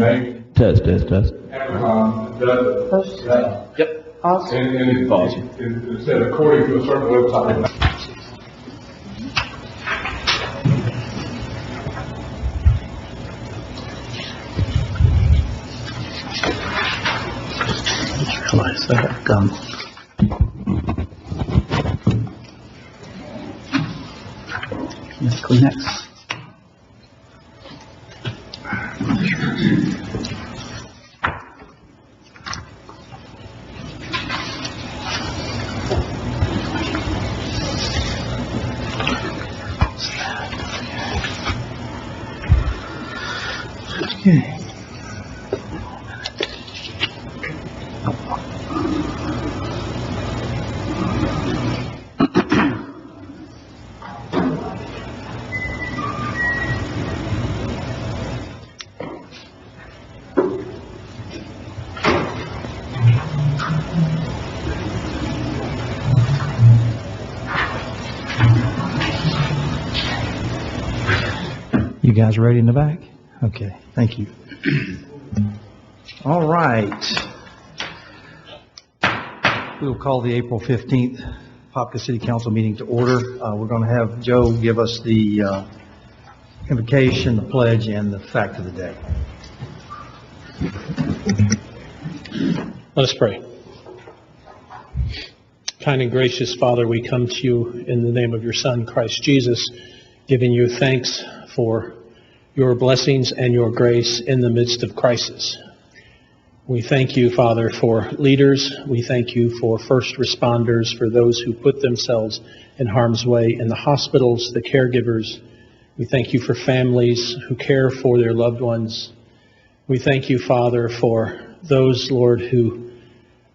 name, Test. does Yep. Pause. and Pause. it said according to a certain website. Realize I have gum. Yes, Kleenex. Okay. You guys ready in the back? Okay, thank you. All right. We'll call the April 15th Apopka City Council meeting to order. We're going to have Joe give us the invocation, the pledge, and the fact of the day. Let us pray. Kind and gracious Father, we come to you in the name of your Son, Christ Jesus, giving you thanks for your blessings and your grace in the midst of crisis. We thank you, Father, for leaders. We thank you for first responders, for those who put themselves in harm's way in the hospitals, the caregivers. We thank you for families who care for their loved ones. We thank you, Father, for those, Lord, who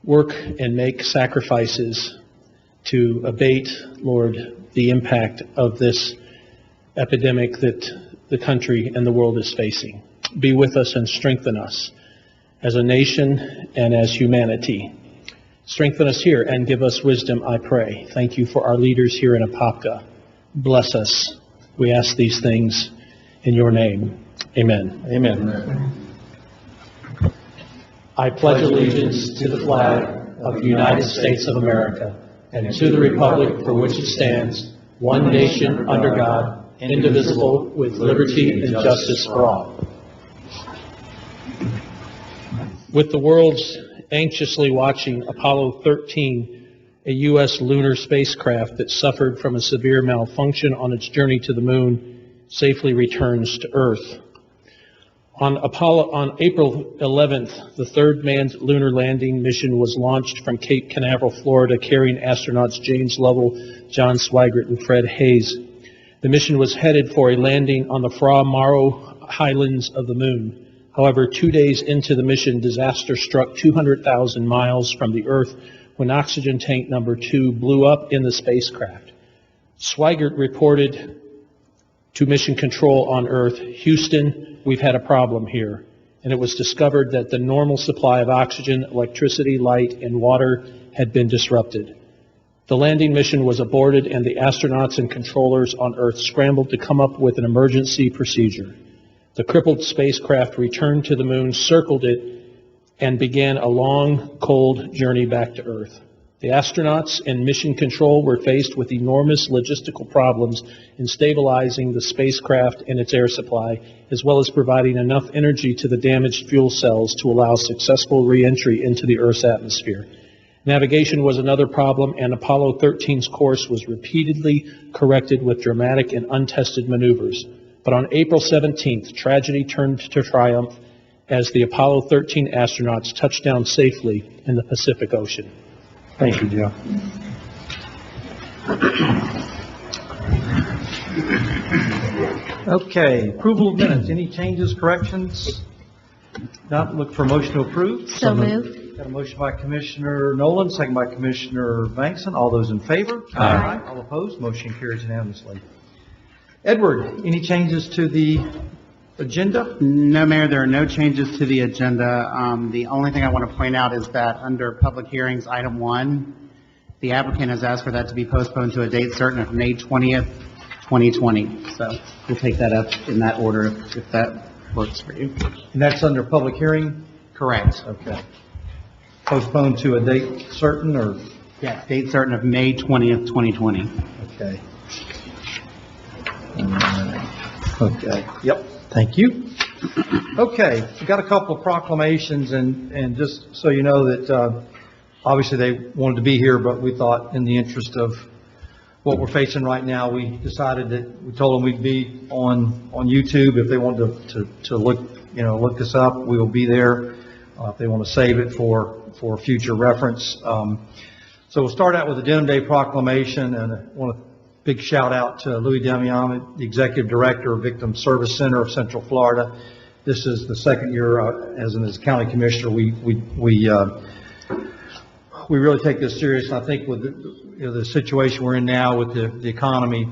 work and make sacrifices to abate, Lord, the impact of this epidemic that the country and the world is facing. Be with us and strengthen us as a nation and as humanity. Strengthen us here and give us wisdom, I pray. Thank you for our leaders here in Apopka. Bless us. We ask these things in your name. Amen. Amen. I pledge allegiance to the flag of the United States of America and to the republic for which it stands, one nation under God, indivisible, with liberty and justice for all. With the world's anxiously watching Apollo 13, a U.S. lunar spacecraft that suffered from a severe malfunction on its journey to the moon, safely returns to Earth. On April 11th, the third manned lunar landing mission was launched from Cape Canaveral, Florida, carrying astronauts James Lovell, John Swigert, and Fred Hayes. The mission was headed for a landing on the Fra Mauro Highlands of the moon. However, 2 days into the mission, disaster struck 200,000 miles from the Earth when oxygen tank number 2 blew up in the spacecraft. Swigert reported to Mission Control on Earth, "Houston, we've had a problem here." And it was discovered that the normal supply of oxygen, electricity, light, and water had been disrupted. The landing mission was aborted, and the astronauts and controllers on Earth scrambled to come up with an emergency procedure. The crippled spacecraft returned to the moon, circled it, and began a long, cold journey back to Earth. The astronauts and Mission Control were faced with enormous logistical problems in stabilizing the spacecraft and its air supply, as well as providing enough energy to the damaged fuel cells to allow successful re-entry into the Earth's atmosphere. Navigation was another problem, and Apollo 13's course was repeatedly corrected with dramatic and untested maneuvers. But on April 17th, tragedy turned to triumph as the Apollo 13 astronauts touched down safely in the Pacific Ocean. Thank you, Joe. Okay, approval of minutes. Any changes, corrections? Not look for a motion to approve. So moved. Got a motion by Commissioner Nolan, second by Commissioner Bankson. All those in favor? Aye. All opposed? Motion carries unanimously. Edward, any changes to the agenda? No, Mayor, there are no changes to the agenda. The only thing I want to point out is that under public hearings, item 1, the applicant has asked for that to be postponed to a date certain of May 20th, 2020. So we'll take that up in that order if that works for you. And that's under public hearing? Correct. Okay. Postponed to a date certain, or? Yeah, date certain of May 20th, 2020. Okay. Okay, yep, thank you. Okay, we got a couple of proclamations, and just so you know that, obviously they wanted to be here, but we thought in the interest of what we're facing right now, we decided that, we told them we'd be on YouTube. If they wanted to look, look this up, we will be there. If they want to save it for future reference. So we'll start out with the Denim Day proclamation, and I want a big shout out to Louis Damian, the Executive Director of Victim Service Center of Central Florida. This is the second year as a county commissioner. We really take this serious. I think with the situation we're in now with the economy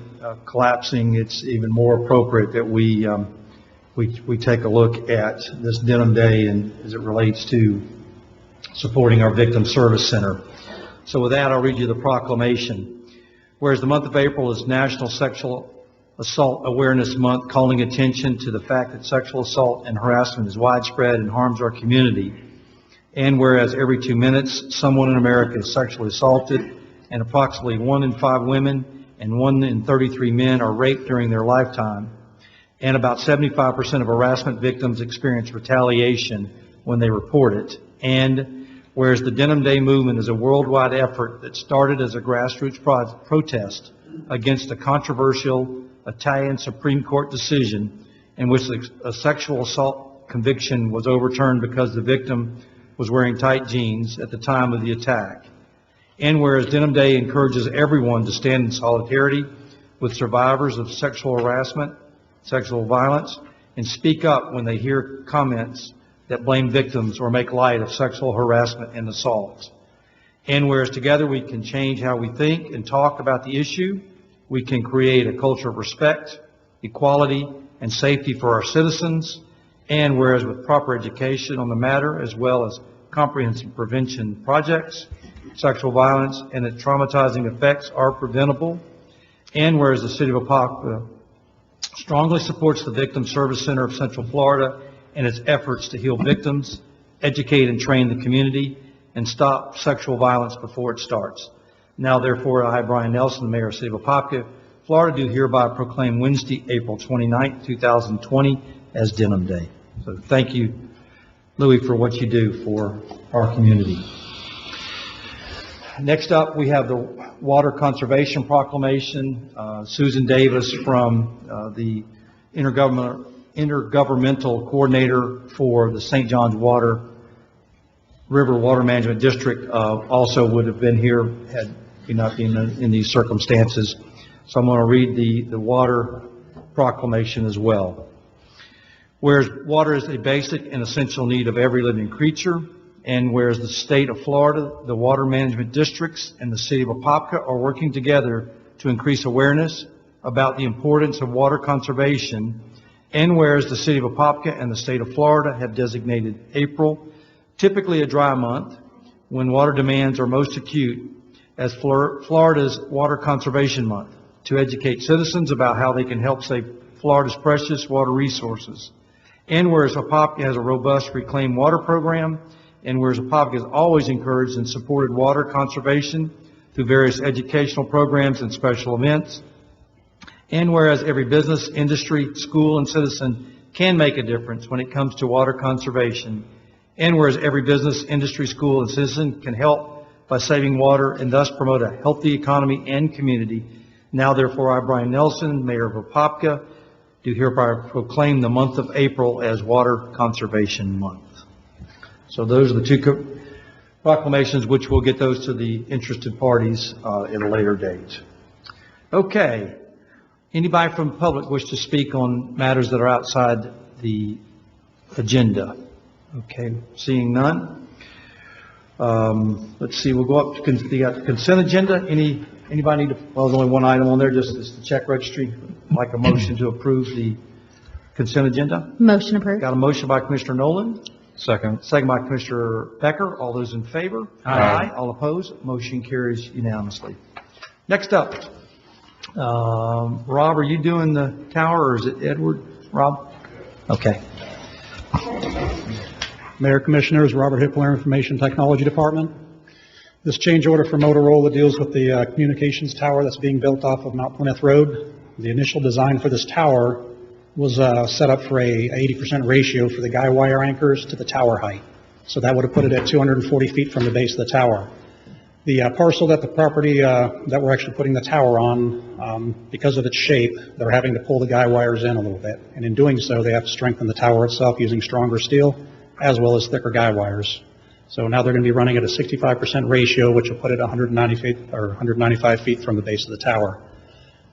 collapsing, it's even more appropriate that we take a look at this Denim Day and as it relates to supporting our Victim Service Center. So with that, I'll read you the proclamation. Whereas the month of April is National Sexual Assault Awareness Month, calling attention to the fact that sexual assault and harassment is widespread and harms our community. And whereas every 2 minutes, someone in America is sexually assaulted, and approximately 1 in 5 women and 1 in 33 men are raped during their lifetime, and about 75% of harassment victims experience retaliation when they report it. And whereas the Denim Day movement is a worldwide effort that started as a grassroots protest against a controversial Italian Supreme Court decision in which a sexual assault conviction was overturned because the victim was wearing tight jeans at the time of the attack. And whereas Denim Day encourages everyone to stand in solidarity with survivors of sexual harassment, sexual violence, and speak up when they hear comments that blame victims or make light of sexual harassment and assault. And whereas together we can change how we think and talk about the issue, we can create a culture of respect, equality, and safety for our citizens. And whereas with proper education on the matter, as well as comprehensive prevention projects, sexual violence and its traumatizing effects are preventable. And whereas the City of Apopka strongly supports the Victim Service Center of Central Florida and its efforts to heal victims, educate and train the community, and stop sexual violence before it starts. Now, therefore, I, Brian Nelson, the Mayor of the City of Apopka, Florida, do hereby proclaim Wednesday, April 29th, 2020 as Denim Day. So thank you, Louis, for what you do for our community. Next up, we have the Water Conservation Proclamation. Susan Davis from the Intergovernmental Coordinator for the St. Johns River Water Management District also would have been here had he not been in these circumstances. So I'm going to read the water proclamation as well. Whereas water is a basic and essential need of every living creature, and whereas the state of Florida, the water management districts, and the city of Apopka are working together to increase awareness about the importance of water conservation, and whereas the city of Apopka and the state of Florida have designated April, typically a dry month, when water demands are most acute, as Florida's Water Conservation Month, to educate citizens about how they can help save Florida's precious water resources. And whereas Apopka has a robust Reclaim Water program, and whereas Apopka has always encouraged and supported water conservation through various educational programs and special events, and whereas every business, industry, school, and citizen can make a difference when it comes to water conservation, and whereas every business, industry, school, and citizen can help by saving water and thus promote a healthy economy and community. Now, therefore, I, Brian Nelson, Mayor of Apopka, do hereby proclaim the month of April as Water Conservation Month. So those are the two proclamations, which we'll get those to the interested parties at a later date. Okay. Anybody from the public wish to speak on matters that are outside the agenda? Okay, seeing none. Let's see, we'll go up to the consent agenda. Anybody need to, well, there's only one item on there, just the check registry. Like a motion to approve the consent agenda. Motion approved. Got a motion by Commissioner Nolan. Second. Second by Commissioner Becker. All those in favor? Aye. All opposed? Motion carries unanimously. Next up, Rob, are you doing the tower, or is it Edward? Rob? Okay. Mayor, Commissioners, Robert Hippler, Information Technology Department. This change order for Motorola deals with the communications tower that's being built off of Mount Plymouth Road. The initial design for this tower was set up for a 80% ratio for the guy wire anchors to the tower height. So that would have put it at 240 feet from the base of the tower. The parcel that the property that we're actually putting the tower on, because of its shape, they're having to pull the guy wires in a little bit. And in doing so, they have to strengthen the tower itself using stronger steel as well as thicker guy wires. So now they're going to be running at a 65% ratio, which will put it 190 feet or 195 feet from the base of the tower.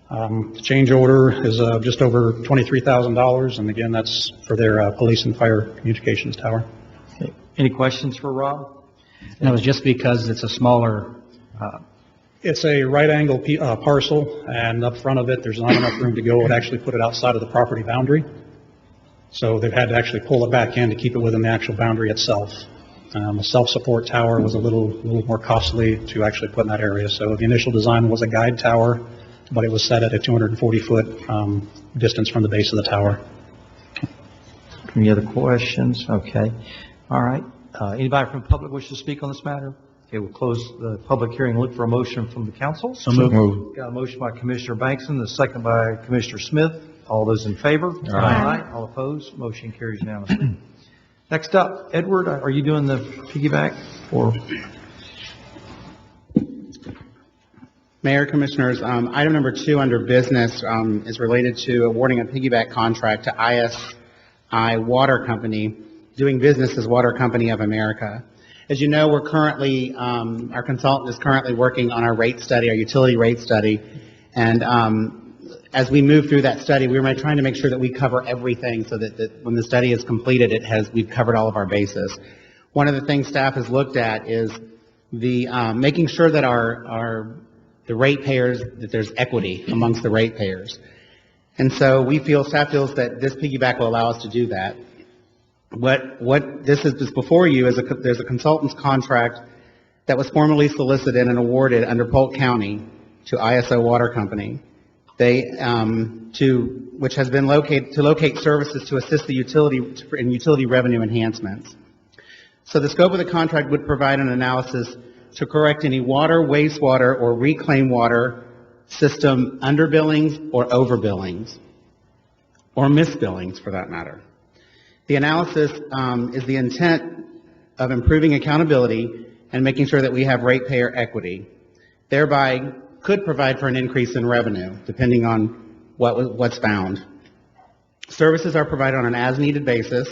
The change order is just over $23,000, and again, that's for their police and fire communications tower. Okay. Any questions for Rob? And it was just because it's a smaller, It's a right angle parcel, and up front of it, there's not enough room to go. It would actually put it outside of the property boundary. So they've had to actually pull it back in to keep it within the actual boundary itself. A self-support tower was a little more costly to actually put in that area. So the initial design was a guide tower, but it was set at a 240-foot distance from the base of the tower. Any other questions? Okay. All right. Anybody from the public wish to speak on this matter? Okay, we'll close the public hearing and look for a motion from the council. so moved. Got a motion by Commissioner Bankson, the second by Commissioner Smith. All those in favor? Aye. All opposed? Motion carries unanimously. Next up, Edward, are you doing the piggyback or? Mayor, Commissioners, item number 2 under business is related to awarding a piggyback contract to ISI Water Company, doing business as Water Company of America. As you know, we're currently, our consultant is currently working on our rate study, our utility rate study, and as we move through that study, we're trying to make sure that we cover everything so that when the study is completed, we've covered all of our bases. One of the things staff has looked at is the making sure that the ratepayers, that there's equity amongst the ratepayers. And so staff feels that this piggyback will allow us to do that. What this is before you is there's a consultant's contract that was formally solicited and awarded under Polk County to ISO Water Company. Which has been to locate services to assist the utility in utility revenue enhancements. So the scope of the contract would provide an analysis to correct any water, wastewater, or reclaimed water system underbillings or overbillings, or misbillings for that matter. The analysis is the intent of improving accountability and making sure that we have ratepayer equity, thereby could provide for an increase in revenue, depending on what's found. Services are provided on an as-needed basis,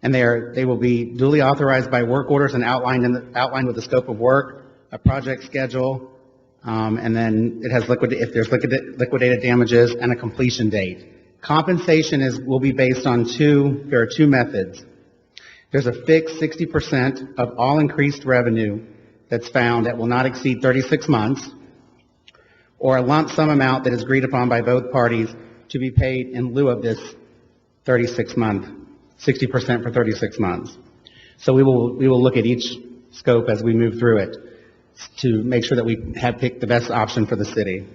and they will be duly authorized by work orders and outlined with the scope of work, a project schedule, and then it has if there's liquidated damages, and a completion date. Compensation will be based on there are two methods. There's a fixed 60% of all increased revenue that's found that will not exceed 36 months, or a lump sum amount that is agreed upon by both parties to be paid in lieu of this 36-month, 60% for 36 months. So we will look at each scope as we move through it to make sure that we have picked the best option for the city.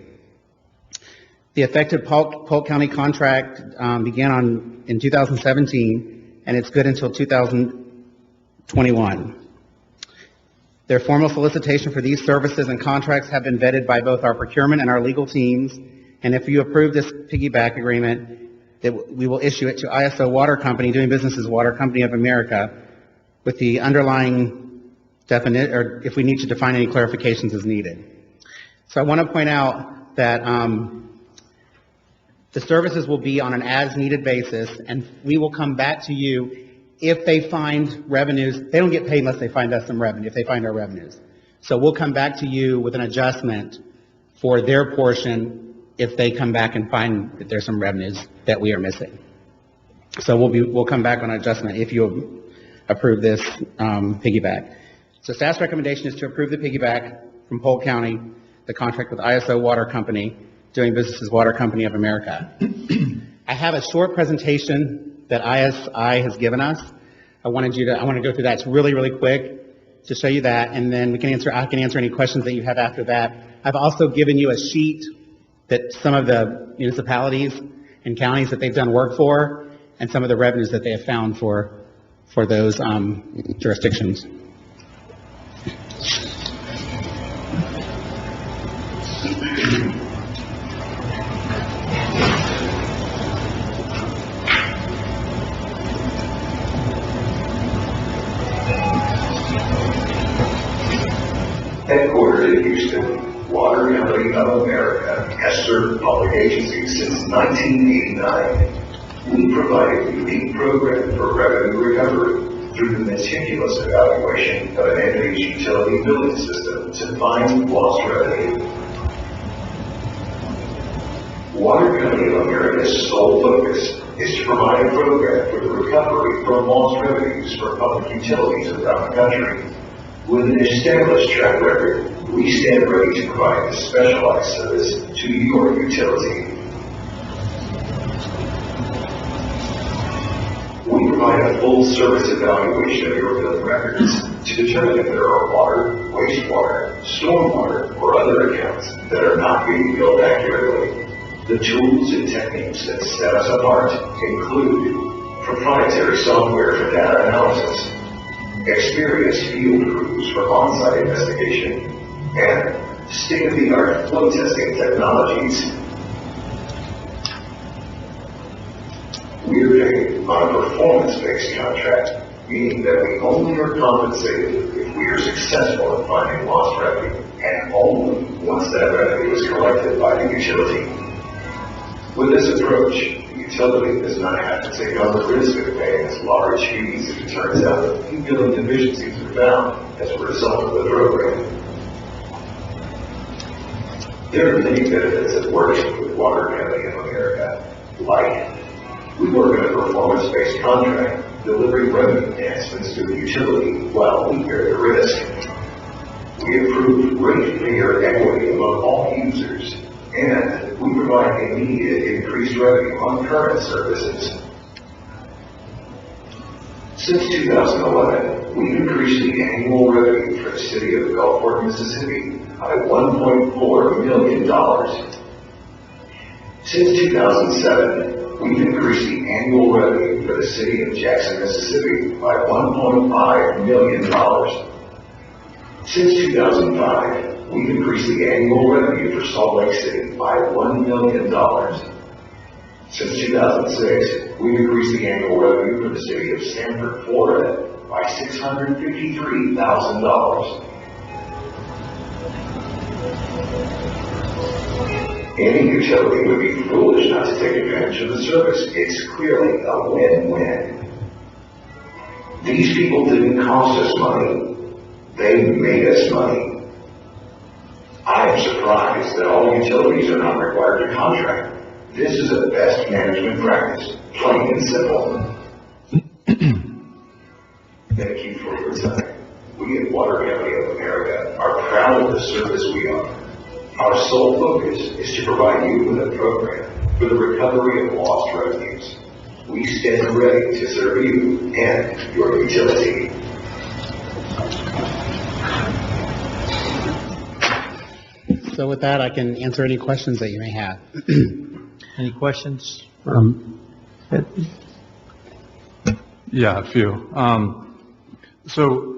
The effective Polk County contract began in 2017, and it's good until 2021. Their formal solicitation for these services and contracts have been vetted by both our procurement and our legal teams, and if you approve this piggyback agreement, we will issue it to ISO Water Company, doing business as Water Company of America, with the underlying definition, or if we need to define any clarifications as needed. So I want to point out that the services will be on an as-needed basis, and we will come back to you if they find revenues. They don't get paid unless they find us some revenue, if they find our revenues. So we'll come back to you with an adjustment for their portion if they come back and find that there's some revenues that we are missing. So we'll come back on adjustment if you approve this piggyback. So staff's recommendation is to approve the piggyback from Polk County, the contract with ISO Water Company, doing business as Water Company of America. I have a short presentation that ISI has given us. I want to go through that. It's really, really quick to show you that, and then I can answer any questions that you have after that. I've also given you a sheet that some of the municipalities and counties that they've done work for, and some of the revenues that they have found for those jurisdictions. Headquartered in Houston, Water Company of America has served public agencies since 1989. We provide a unique program for revenue recovery through the meticulous evaluation of an entity's utility billing system to find lost revenue. Water Company of America's sole focus is to provide a program for the recovery from lost revenues for public utilities around the country. With an established track record, we stand ready to provide a specialized service to your utility. We provide a full service evaluation of your billing records to determine if there are water, wastewater, stormwater, or other accounts that are not being billed accurately. The tools and techniques that set us apart include proprietary software for data analysis, experienced field crews for on-site investigation, and state-of-the-art flow testing technologies. We are paid on a performance-based contract, meaning that we only are compensated if we are successful in finding lost revenue, and only once that revenue is collected by the utility. With this approach, the utility does not have to take on the risk of paying us large fees if it turns out that few billing deficiencies are found as a result of the program. There are many benefits of working with Water Company of America, like we work on a performance-based contract, delivering revenue enhancements to the utility while we bear the risk. We improve ratepayer equity among all users, and we provide immediate increased revenue on current services. Since 2011, we've increased the annual revenue for the city of Gulfport, Mississippi by $1.4 million. Since 2007, we've increased the annual revenue for the city of Jackson, Mississippi by $1.5 million. Since 2005, we've increased the annual revenue for Salt Lake City by $1 million. Since 2006, we've increased the annual revenue for the city of Sanford, Florida by $653,000. Any utility would be foolish not to take advantage of the service. It's clearly a win-win. These people didn't cost us money. They made us money. I am surprised that all utilities are not required to contract. This is a best management practice, plain and simple. Thank you for your time. We at Water Company of America are proud of the service we offer. Our sole focus is to provide you with a program for the recovery of lost revenues. We stand ready to serve you and your utility. So with that, I can answer any questions that you may have. Any questions? Yeah, a few. So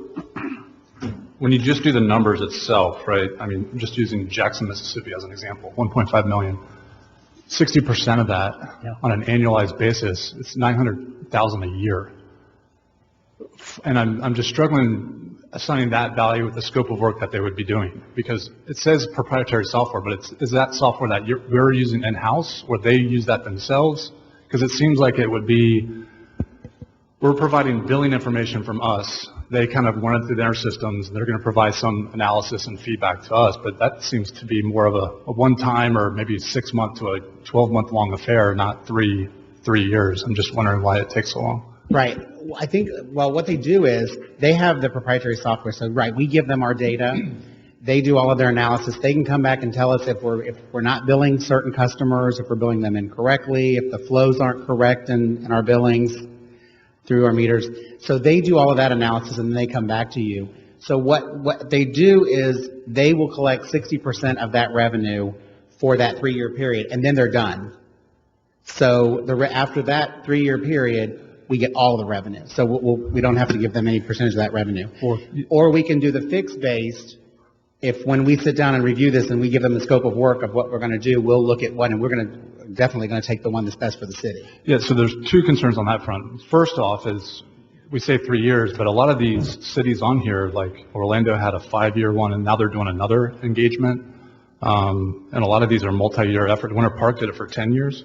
when you just do the numbers itself, right? I mean, just using Jackson, Mississippi as an example, 1.5 million. 60% of that on an annualized basis, it's 900,000 a year. And I'm just struggling assigning that value with the scope of work that they would be doing, because it says proprietary software, but is that software that we're using in-house, or they use that themselves? Because it seems like it would be, we're providing billing information from us. They kind of run it through their systems. They're going to provide some analysis and feedback to us, but that seems to be more of a one-time or maybe 6-month to a 12-month long affair, not three years. I'm just wondering why it takes so long. Right. I think, well, what they do is they have the proprietary software. So, right, we give them our data. They do all of their analysis. They can come back and tell us if we're not billing certain customers, if we're billing them incorrectly, if the flows aren't correct in our billings through our meters. So they do all of that analysis, and then they come back to you. So what they do is they will collect 60% of that revenue for that 3-year period, and then they're done. So after that 3-year period, we get all the revenue. So we don't have to give them any percentage of that revenue. Or we can do the fixed based. If when we sit down and review this and we give them the scope of work of what we're going to do, we'll look at one, and we're definitely going to take the one that's best for the city. Yeah, so there's two concerns on that front. First off is, we say 3 years, but a lot of these cities on here, like Orlando had a 5-year one, and now they're doing another engagement. And a lot of these are multi-year effort. Winter Park did it for 10 years.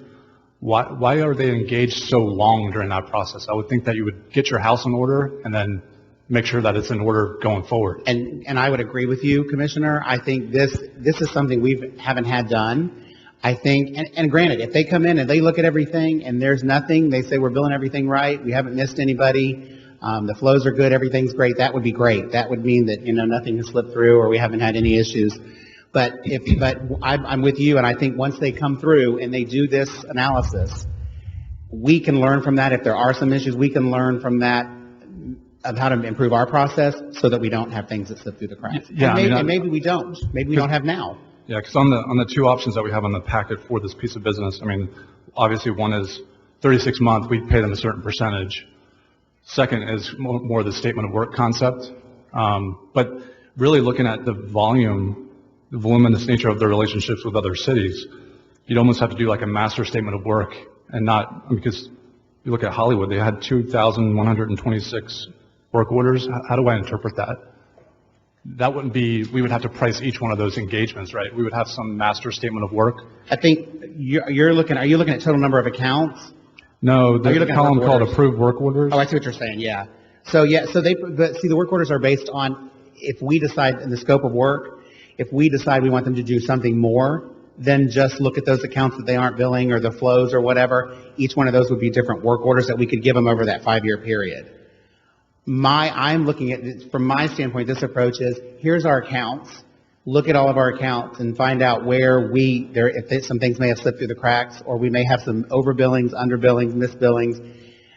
Why are they engaged so long during that process? I would think that you would get your house in order and then make sure that it's in order going forward. And I would agree with you, Commissioner. I think this is something we haven't had done. I think, and granted, if they come in and they look at everything and there's nothing, they say we're billing everything right, we haven't missed anybody, the flows are good, everything's great, that would be great. That would mean that, nothing has slipped through or we haven't had any issues. But I'm with you, and I think once they come through and they do this analysis, we can learn from that. If there are some issues, we can learn from that of how to improve our process so that we don't have things that slip through the cracks. Yeah, and maybe we don't. Maybe we don't have now. Yeah, because on the two options that we have on the packet for this piece of business, obviously one is 36 months, we pay them a certain percentage. Second is more the statement of work concept. But really looking at the voluminous nature of their relationships with other cities, you'd almost have to do like a master statement of work and not, because you look at Hollywood, they had 2,126 work orders. How do I interpret that? That wouldn't be, we would have to price each one of those engagements, right? We would have some master statement of work. I think are you looking at total number of accounts? No, the column called approved work orders. Oh, I see what you're saying, yeah. But the work orders are based on, if we decide in the scope of work, if we decide we want them to do something more than just look at those accounts that they aren't billing or the flows or whatever, each one of those would be different work orders that we could give them over that 5-year period. I'm looking at it from my standpoint, this approach is, here's our accounts, look at all of our accounts and find out where if some things may have slipped through the cracks, or we may have some overbillings, underbillings, misbillings.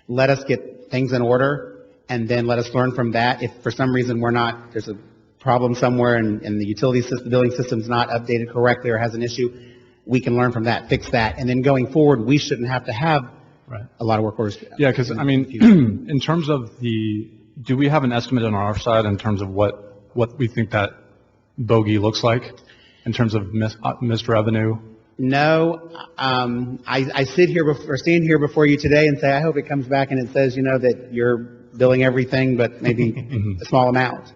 Let us get things in order, and then let us learn from that. If for some reason there's a problem somewhere and the utility system, the billing system's not updated correctly or has an issue, we can learn from that, fix that, and then going forward, we shouldn't have to have a lot of work orders. Yeah, because in terms of do we have an estimate on our side in terms of what we think that bogey looks like in terms of missed revenue? No, I stand here before you today and say, I hope it comes back and it says, that you're billing everything, but maybe a small amount.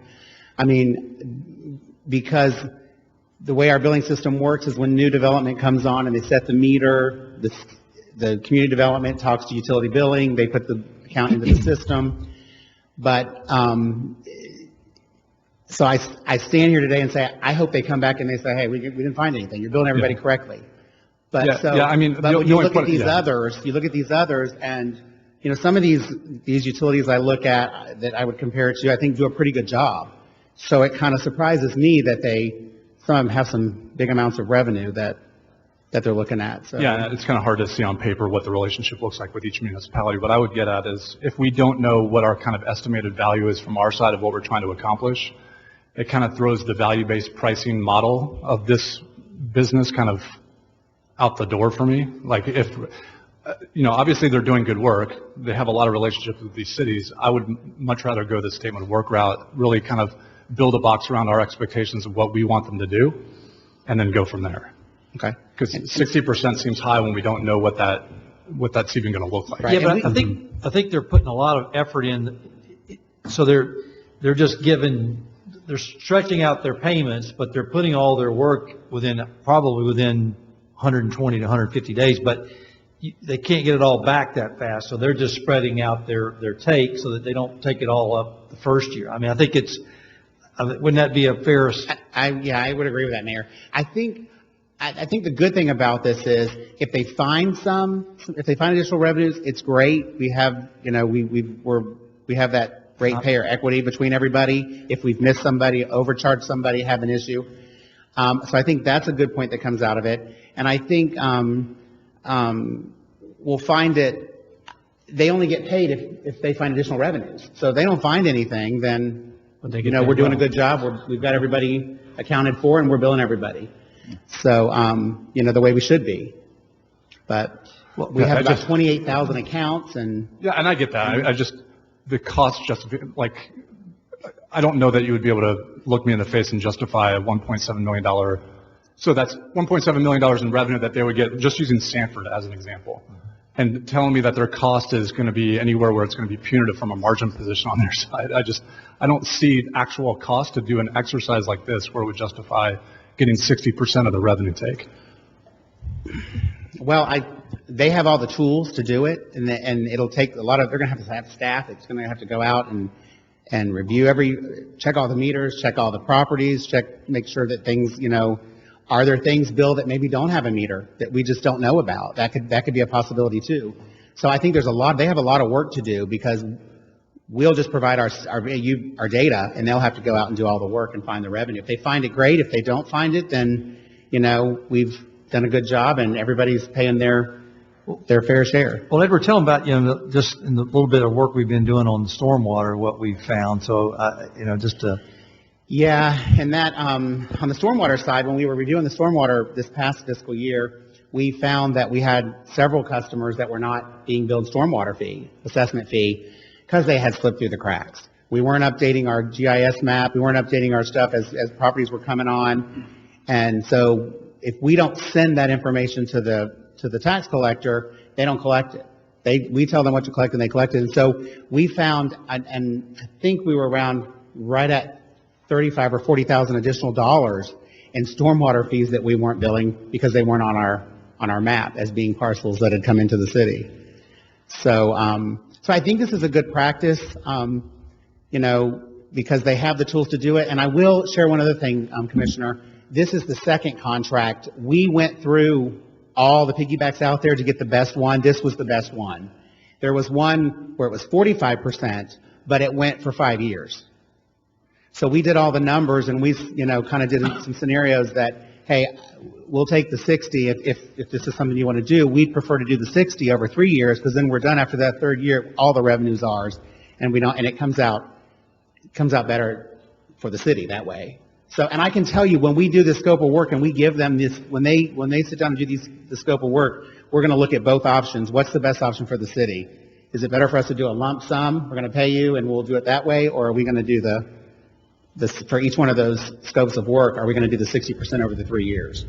Because the way our billing system works is when new development comes on and they set the meter, the community development talks to utility billing, they put the account into the system. But so I stand here today and say, I hope they come back and they say, hey, we didn't find anything. You're billing everybody correctly. But when you look at these others, and some of these utilities I look at that I would compare it to, I think do a pretty good job. So it kind of surprises me that some of them have some big amounts of revenue that they're looking at. So. Yeah, it's kind of hard to see on paper what the relationship looks like with each municipality. What I would get at is, if we don't know what our kind of estimated value is from our side of what we're trying to accomplish, it kind of throws the value-based pricing model of this business kind of out the door for me. Like if, obviously they're doing good work. They have a lot of relationships with these cities. I would much rather go the statement of work route, really kind of build a box around our expectations of what we want them to do, and then go from there. Okay. Because 60% seems high when we don't know what that's even going to look like. Right. Yeah, but I think they're putting a lot of effort in. So they're stretching out their payments, but they're putting all their work probably within 120 to 150 days. But they can't get it all back that fast, so they're just spreading out their take so that they don't take it all up the first year. I think wouldn't that be a fair? I would agree with that, Mayor. I think the good thing about this is if they find additional revenues, it's great. We have, we have that ratepayer equity between everybody. If we've missed somebody, overcharged somebody, have an issue. So I think that's a good point that comes out of it. And I think we'll find it, they only get paid if they find additional revenues. So if they don't find anything, then, we're doing a good job. We've got everybody accounted for and we're billing everybody. So, the way we should be. But We have I about just- 28,000 accounts, and Yeah, and I get that. I just, the cost like, I don't know that you would be able to look me in the face and justify a $1.7 million. So that's $1.7 million in revenue that they would get just using Sanford as an example. And telling me that their cost is going to be anywhere where it's going to be punitive from a margin position on their side. I don't see actual cost to do an exercise like this where it would justify getting 60% of the revenue take. well, they have all the tools to do it, and it'll take a lot of, they're going to have staff. It's going to have to go out and review check all the meters, check all the properties, make sure that things, are there things, Bill, that maybe don't have a meter that we just don't know about? That could be a possibility too. So I think they have a lot of work to do, because we'll just provide our data, and they'll have to go out and do all the work and find the revenue. If they find it, great. If they don't find it, then, we've done a good job and everybody's paying their fair share. Well, Edward, tell them about, just in the little bit of work we've been doing on the stormwater, what we've found. So, just to... Yeah, and that, on the stormwater side, when we were reviewing the stormwater this past fiscal year, we found that we had several customers that were not being billed stormwater assessment fee, because they had slipped through the cracks. We weren't updating our GIS map. We weren't updating our stuff as properties were coming on. And so if we don't send that information to the tax collector, they don't collect it. We tell them what to collect, and they collect it. And so we found, and I think we were around right at $35,000 or $40,000 additional dollars in stormwater fees that we weren't billing because they weren't on our map as being parcels that had come into the city. So I think this is a good practice, because they have the tools to do it. And I will share one other thing, Commissioner. This is the second contract. We went through all the piggybacks out there to get the best one. This was the best one. There was one where it was 45%, but it went for 5 years. So we did all the numbers, and we, kind of did some scenarios that, hey, we'll take the 60 if this is something you want to do. We'd prefer to do the 60 over 3 years, because then we're done after that third year. All the revenue's ours, and it comes out better for the city that way. So, and I can tell you, when we do this scope of work and we give them this, when they sit down and do the scope of work, we're going to look at both options. What's the best option for the city? Is it better for us to do a lump sum? We're going to pay you and we'll do it that way, or are we going to do for each one of those scopes of work, are we going to do the 60% over the 3 years?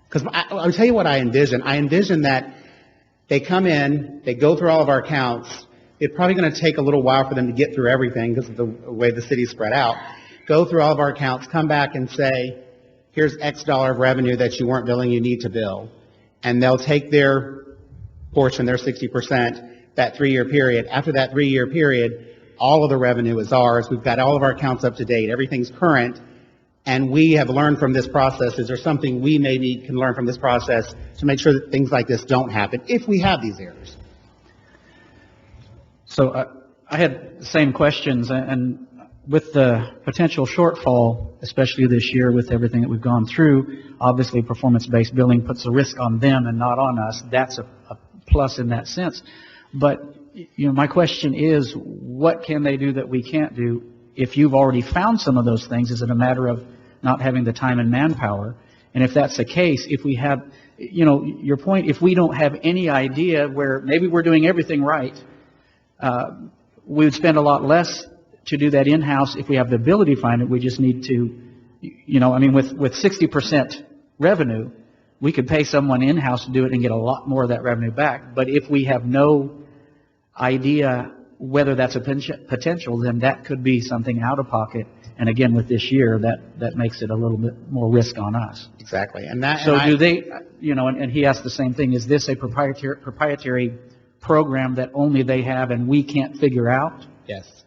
Because I'll tell you what I envision. I envision that they come in, they go through all of our accounts. It's probably going to take a little while for them to get through everything because of the way the city's spread out. Go through all of our accounts, come back and say, here's X dollar of revenue that you weren't billing, you need to bill. And they'll take their portion, their 60%, that 3-year period. After that 3-year period, all of the revenue is ours. We've got all of our accounts up to date. Everything's current. And we have learned from this process. Is there something we maybe can learn from this process to make sure that things like this don't happen if we have these errors? So I had the same questions, and with the potential shortfall, especially this year with everything that we've gone through, obviously performance-based billing puts a risk on them and not on us. That's a plus in that sense. But my question is, what can they do that we can't do? If you've already found some of those things, is it a matter of not having the time and manpower? And if that's the case, if we have, your point, if we don't have any idea where maybe we're doing everything right, we would spend a lot less to do that in-house. If we have the ability to find it, we just need to, with 60% revenue, we could pay someone in-house to do it and get a lot more of that revenue back. But if we have no idea whether that's a potential, then that could be something out of pocket. And again, with this year, that makes it a little bit more risk on us. Exactly. Do they, and he asked the same thing, is this a proprietary program that only they have and we can't figure out? Yes.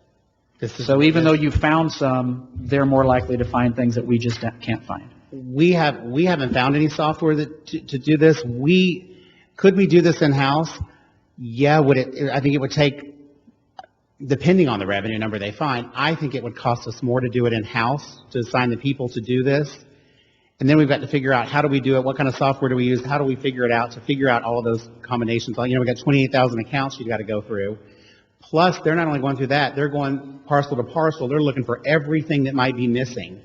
So even though you found some, they're more likely to find things that we just can't find. We haven't found any software to do this. Could we do this in-house? Yeah. I think it would take, depending on the revenue number they find, I think it would cost us more to do it in-house, to assign the people to do this. And then we've got to figure out, how do we do it? What kind of software do we use? How do we figure it out to figure out all of those combinations? We've got 28,000 accounts you've got to go through. Plus, they're not only going through that, they're going parcel to parcel. They're looking for everything that might be missing.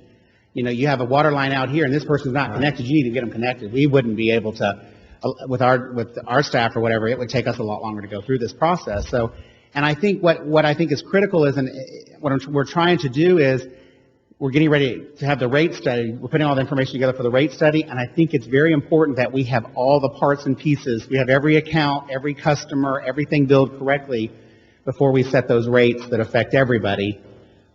You have a water line out here and this person's not connected. You need to get them connected. We wouldn't be able to with our staff or whatever, it would take us a lot longer to go through this process. So, and I think what I think is critical is, and what we're trying to do is, we're getting ready to have the rate study. We're putting all the information together for the rate study, and I think it's very important that we have all the parts and pieces. We have every account, every customer, everything billed correctly before we set those rates that affect everybody.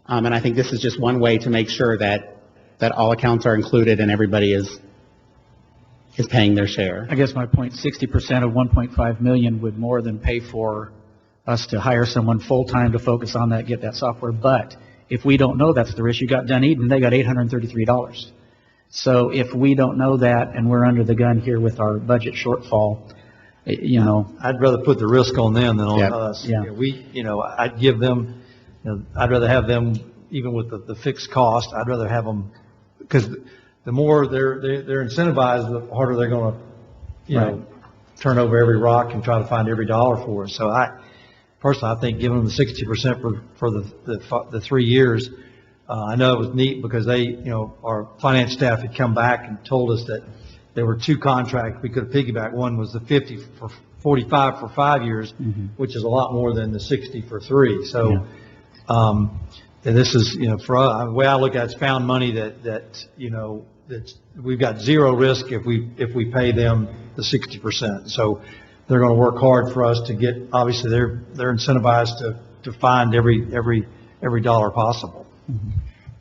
And I think this is just one way to make sure that all accounts are included and everybody is paying their share. I guess my point, 60% of 1.5 million would more than pay for us to hire someone full-time to focus on that, get that software. But if we don't know that's the risk, you got Dunedin, they got $833. So if we don't know that and we're under the gun here with our budget shortfall, you know. I'd rather put the risk on them than on Yep. us. Yeah. I'd give them, I'd rather have them, even with the fixed cost, I'd rather have them, because the more they're incentivized, the harder they're going to, turn over every rock and try to find every dollar for us. So personally, I think giving them the 60% for the 3 years, I know it was neat because our finance staff had come back and told us that there were 2 contracts we could have piggybacked. One was the 50 for 45 for 5 years, which is a lot more than the 60 for 3. So, and this is, for us, the way I look at it, it's found money that we've got zero risk if we pay them the 60%. So they're going to work hard for us to get, obviously they're incentivized to find every dollar possible.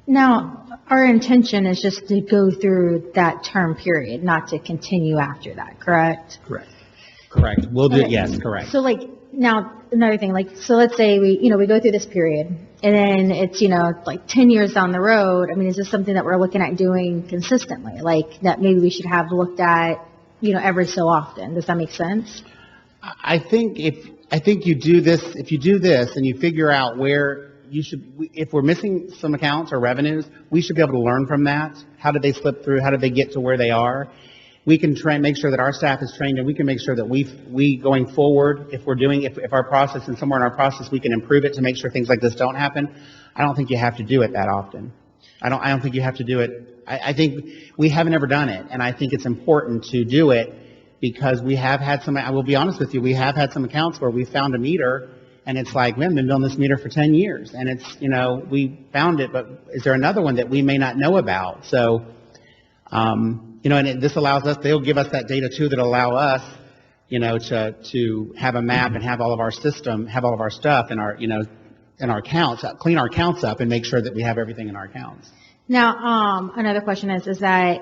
Now, our intention is just to go through that term period, not to continue after that, correct? Correct. We'll do, Okay. yes, correct. So now another thing, so let's say we go through this period and then it's, 10 years down the road. I mean, is this something that we're looking at doing consistently? Like that maybe we should have looked at, every so often. Does that make sense? I think you do this, if you do this and you figure out where if we're missing some accounts or revenues, we should be able to learn from that. How did they slip through? How did they get to where they are? We can try and make sure that our staff is trained, and we can make sure that we going forward, if our process and somewhere in our process we can improve it to make sure things like this don't happen. I don't think you have to do it that often. I don't think you have to do it. I think we haven't ever done it, and I think it's important to do it because we have had some, I will be honest with you, we have had some accounts where we found a meter and it's like, we haven't been billing this meter for 10 years. And it's, we found it, but is there another one that we may not know about? So, and this allows us, they'll give us that data too that allow us, to have a map and have all of our stuff in our accounts, clean our accounts up and make sure that we have everything in our accounts. Now, another question is that,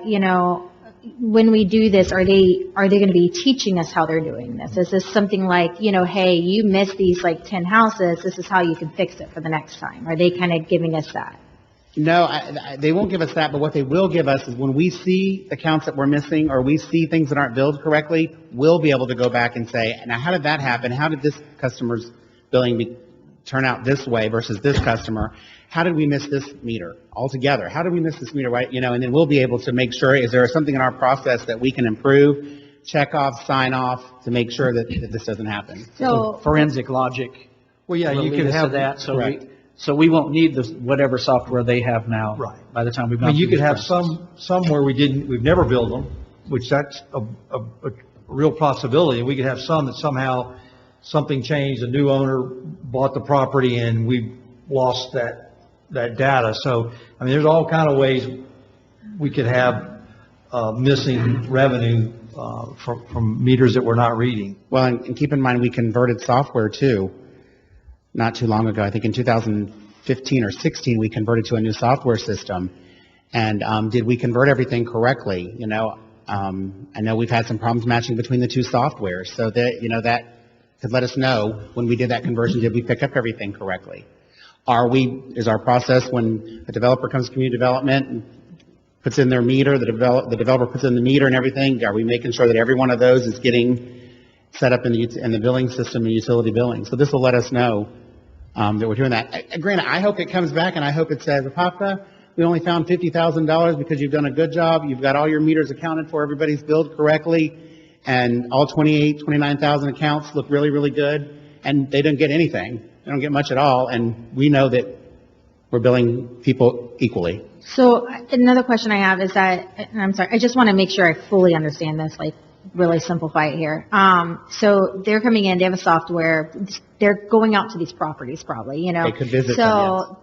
when we do this, are they going to be teaching us how they're doing this? Is this something like, hey, you missed these 10 houses, this is how you can fix it for the next time? Are they kind of giving us that? No, they won't give us that, but what they will give us is when we see accounts that we're missing or we see things that aren't billed correctly, we'll be able to go back and say, now how did that happen? How did this customer's billing turn out this way versus this customer? How did we miss this meter altogether? How did we miss this meter, right? And then we'll be able to make sure, is there something in our process that we can improve, check off, sign off to make sure that this doesn't happen? So forensic logic. Well, yeah, will you lead could us to have that. Correct. So we won't need whatever software they have now. Right. By the time we've I gone mean, you through could this have process. some where we've never billed them, which that's a real possibility. And we could have some that somehow something changed, a new owner bought the property and we lost that data. So, I mean, there's all kind of ways we could have missing revenue from meters that we're not reading. Well, and keep in mind, we converted software too, not too long ago. I think in 2015 or 16, we converted to a new software system. And did we convert everything correctly? I know we've had some problems matching between the two softwares. So that, that could let us know when we did that conversion, did we pick up everything correctly? Is our process when a developer comes to community development and puts in their meter, the developer puts in the meter and everything, are we making sure that every one of those is getting set up in the billing system and utility billing? So this will let us know that we're doing that. Granted, I hope it comes back and I hope it says, Apopka, we only found $50,000 because you've done a good job. You've got all your meters accounted for. Everybody's billed correctly. And all 29,000 accounts look really, really good. And they didn't get anything. They don't get much at all. And we know that we're billing people equally. So another question I have is that, and I'm sorry, I just want to make sure I fully understand this. really simplify it here. So they're coming in, they have a software, they're going out to these properties probably, you know. They could visit So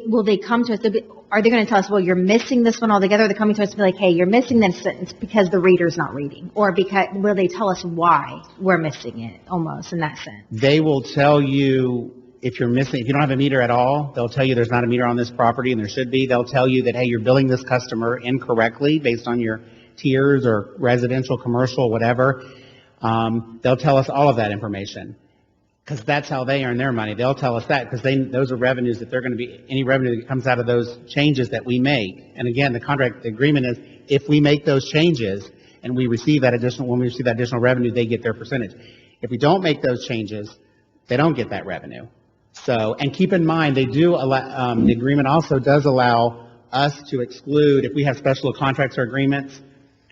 will they come to us, are they going to tell us, well, you're missing this one altogether? They're coming to us to be like, hey, you're missing this sentence because the reader's not reading. Or will they tell us why we're missing it almost in that sense? They will tell you if you're missing, if you don't have a meter at all, they'll tell you there's not a meter on this property and there should be. They'll tell you that, hey, you're billing this customer incorrectly based on your tiers or residential, commercial, whatever. They'll tell us all of that information because that's how they earn their money. They'll tell us that because those are revenues that they're going to be, any revenue that comes out of those changes that we make. And again, the agreement is if we make those changes and when we receive that additional revenue, they get their percentage. If we don't make those changes, they don't get that revenue. So, and keep in mind, they do allow, the agreement also does allow us to exclude, if we have special contracts or agreements,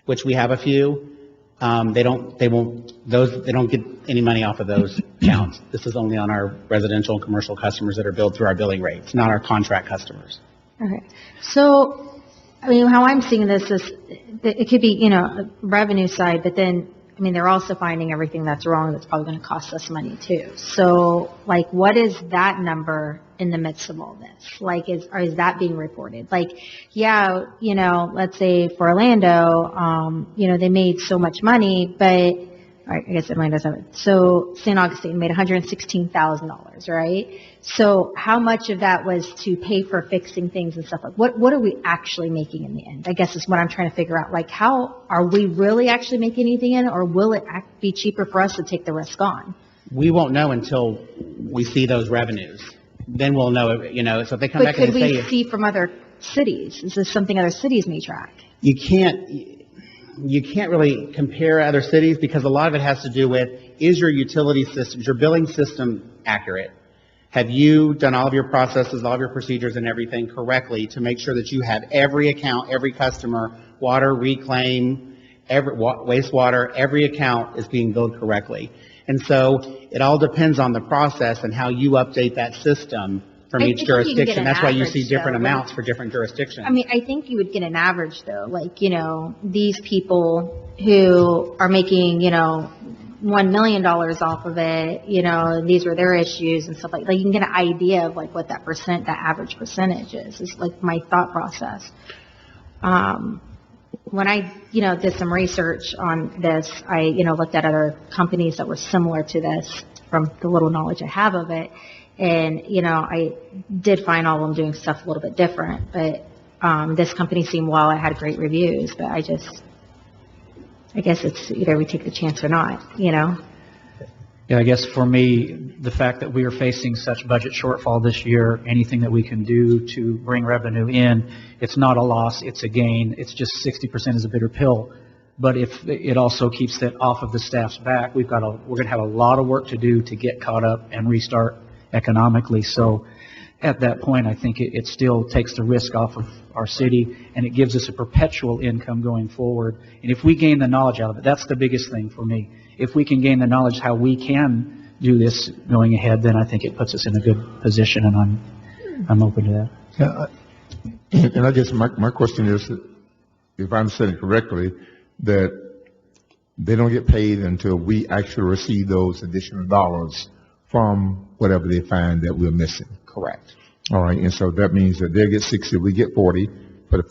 which we have a few, they don't get any money off of those counts. This is only on our residential and commercial customers that are billed through our billing rates, not our contract customers. Okay. So, I mean, how I'm seeing this is, it could be, you know, a revenue side, but then, I mean, they're also finding everything that's wrong that's probably going to cost us money too. So, like, what is that number in the midst of all this? Like, is that being reported? Like, yeah, you know, let's say for Orlando, you know, they made so much money, but, all right, I guess Orlando's have it. So, St. Augustine made $116,000, right? So, how much of that was to pay for fixing things and stuff? Like, what are we actually making in the end? I guess is what I'm trying to figure out. Like, how are we really actually making anything in, or will it be cheaper for us to take the risk on? We won't know until we see those revenues. Then we'll know, you know, so if they come back and But say... could we see from other cities? Is this something other cities may track? You can't really compare other cities because a lot of it has to do with, is your utility system, your billing system accurate? Have you done all of your processes, all of your procedures and everything correctly to make sure that you have every account, every customer, water, reclaim, wastewater, every account is being billed correctly? And so it all depends on the process and how you update that system from each jurisdiction. That's why you see different amounts for different jurisdictions. I mean, I think you would get an average though, like, you know, these people who are making, you know, $1 million off of it, you know, and these were their issues and stuff like you can get an idea of like what that average percentage is like my thought process. When I, you know, did some research on this, I, you know, looked at other companies that were similar to this from the little knowledge I have of it. And, you know, I did find all of them doing stuff a little bit different, but this company seemed well, it had great reviews, but I guess it's either we take the chance or not, you know? Yeah, I guess for me, the fact that we are facing such budget shortfall this year, anything that we can do to bring revenue in, it's not a loss, it's a gain. It's just 60% is a bitter pill. But if it also keeps that off of the staff's back, we're going to have a lot of work to do to get caught up and restart economically. So at that point, I think it still takes the risk off of our city, and it gives us a perpetual income going forward. And if we gain the knowledge out of it, that's the biggest thing for me. If we can gain the knowledge how we can do this going ahead, then I think it puts us in a good position, and I'm open to that. Yeah, and I guess my question is, if I understand it correctly, that they don't get paid until we actually receive those additional dollars from whatever they find that we're missing. Correct. All right, and so that means that they'll get 60, we get 40 for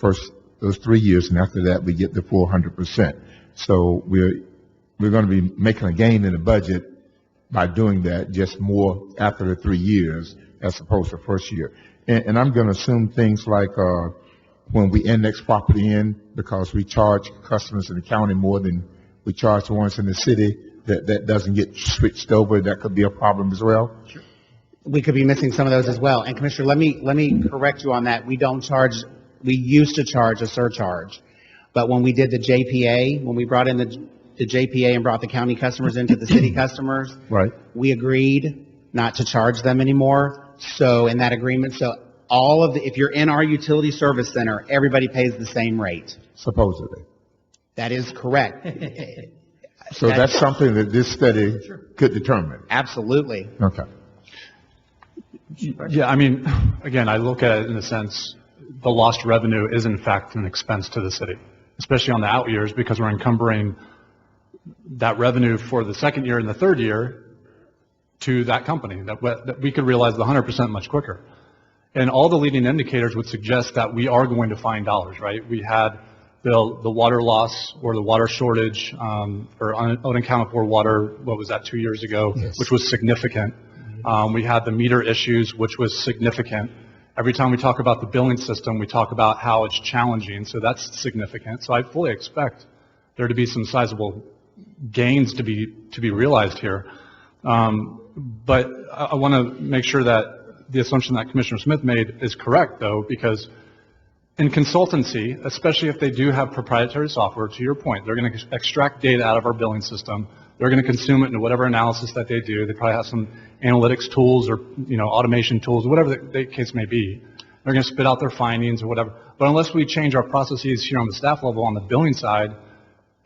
those 3 years, and after that we get the full 100%. So we're going to be making a gain in the budget by doing that, just more after the 3 years as opposed to first year. And I'm going to assume things like when we index property in, because we charge customers in the county more than we charge the ones in the city, that doesn't get switched over. That could be a problem as well. Sure. We could be missing some of those as well. And Commissioner, let me correct you on that. We used to charge a surcharge, but when we did the JPA, when we brought in the JPA and brought the county customers into the city customers, right, we agreed not to charge them anymore. So in that agreement, if you're in our utility service center, everybody pays the same rate. Supposedly. That is correct. So that's something that this study could determine. Absolutely. Okay. Yeah, I mean, again, I look at it in the sense the lost revenue is in fact an expense to the city, especially on the out years because we're encumbering that revenue for the second year and the third year to that company, that we could realize the 100% much quicker. And all the leading indicators would suggest that we are going to find dollars, right? We had the water loss or the water shortage or unaccounted for water, what was that, 2 years ago, Yes. which was significant. We had the meter issues, which was significant. Every time we talk about the billing system, we talk about how it's challenging, so that's significant. So I fully expect there to be some sizable gains to be realized here. But I want to make sure that the assumption that Commissioner Smith made is correct, though, because in consultancy, especially if they do have proprietary software, to your point, they're going to extract data out of our billing system. They're going to consume it into whatever analysis that they do. They probably have some analytics tools or, automation tools, whatever the case may be. They're going to spit out their findings or whatever. But unless we change our processes here on the staff level on the billing side,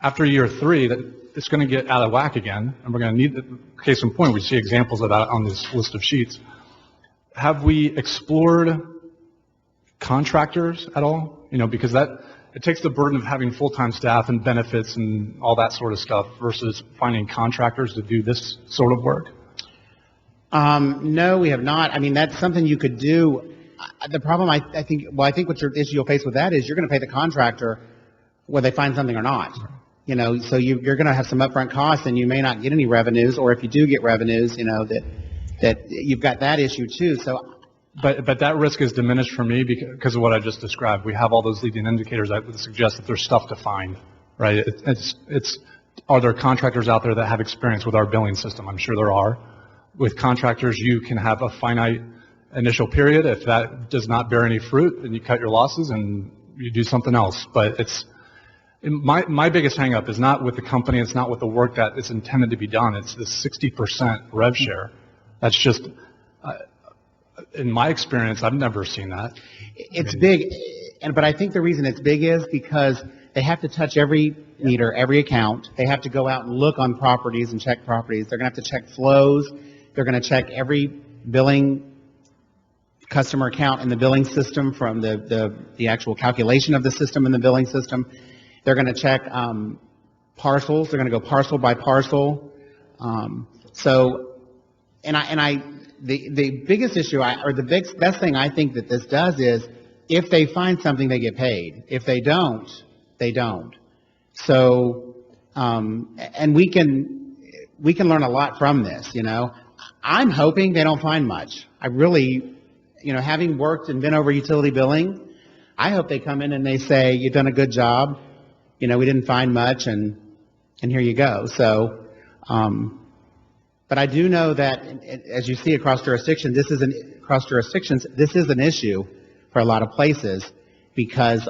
after year 3, it's going to get out of whack again, and we're going to need, case in point, we see examples of that on this list of sheets. Have we explored contractors at all? Because it takes the burden of having full-time staff and benefits and all that sort of stuff versus finding contractors to do this sort of work. No, we have not. I mean, that's something you could do. The problem, I think what your issue you'll face with that is you're going to pay the contractor whether they find something or not. So you're going to have some upfront costs, and you may not get any revenues, or if you do get revenues, that you've got that issue too. So, but that risk is diminished for me because of what I just described. We have all those leading indicators that would suggest that there's stuff to find, right? Are there contractors out there that have experience with our billing system? I'm sure there are. With contractors, you can have a finite initial period. If that does not bear any fruit, then you cut your losses and you do something else. But my biggest hang up is not with the company. It's not with the work that is intended to be done. It's the 60% rev share. That's just, in my experience, I've never seen that. It's big, but I think the reason it's big is because they have to touch every meter, every account. They have to go out and look on properties and check properties. They're going to have to check flows. They're going to check every billing customer account in the billing system from the actual calculation of the system in the billing system. They're going to check parcels. They're going to go parcel by parcel. The biggest issue, the best thing I think that this does is, if they find something, they get paid. If they don't, they don't. So, and we can learn a lot from this. I'm hoping they don't find much. I really, having worked and been over utility billing, I hope they come in and they say, "You've done a good job. We didn't find much, and here you go." So, but I do know that, as you see across jurisdictions, this is an issue for a lot of places because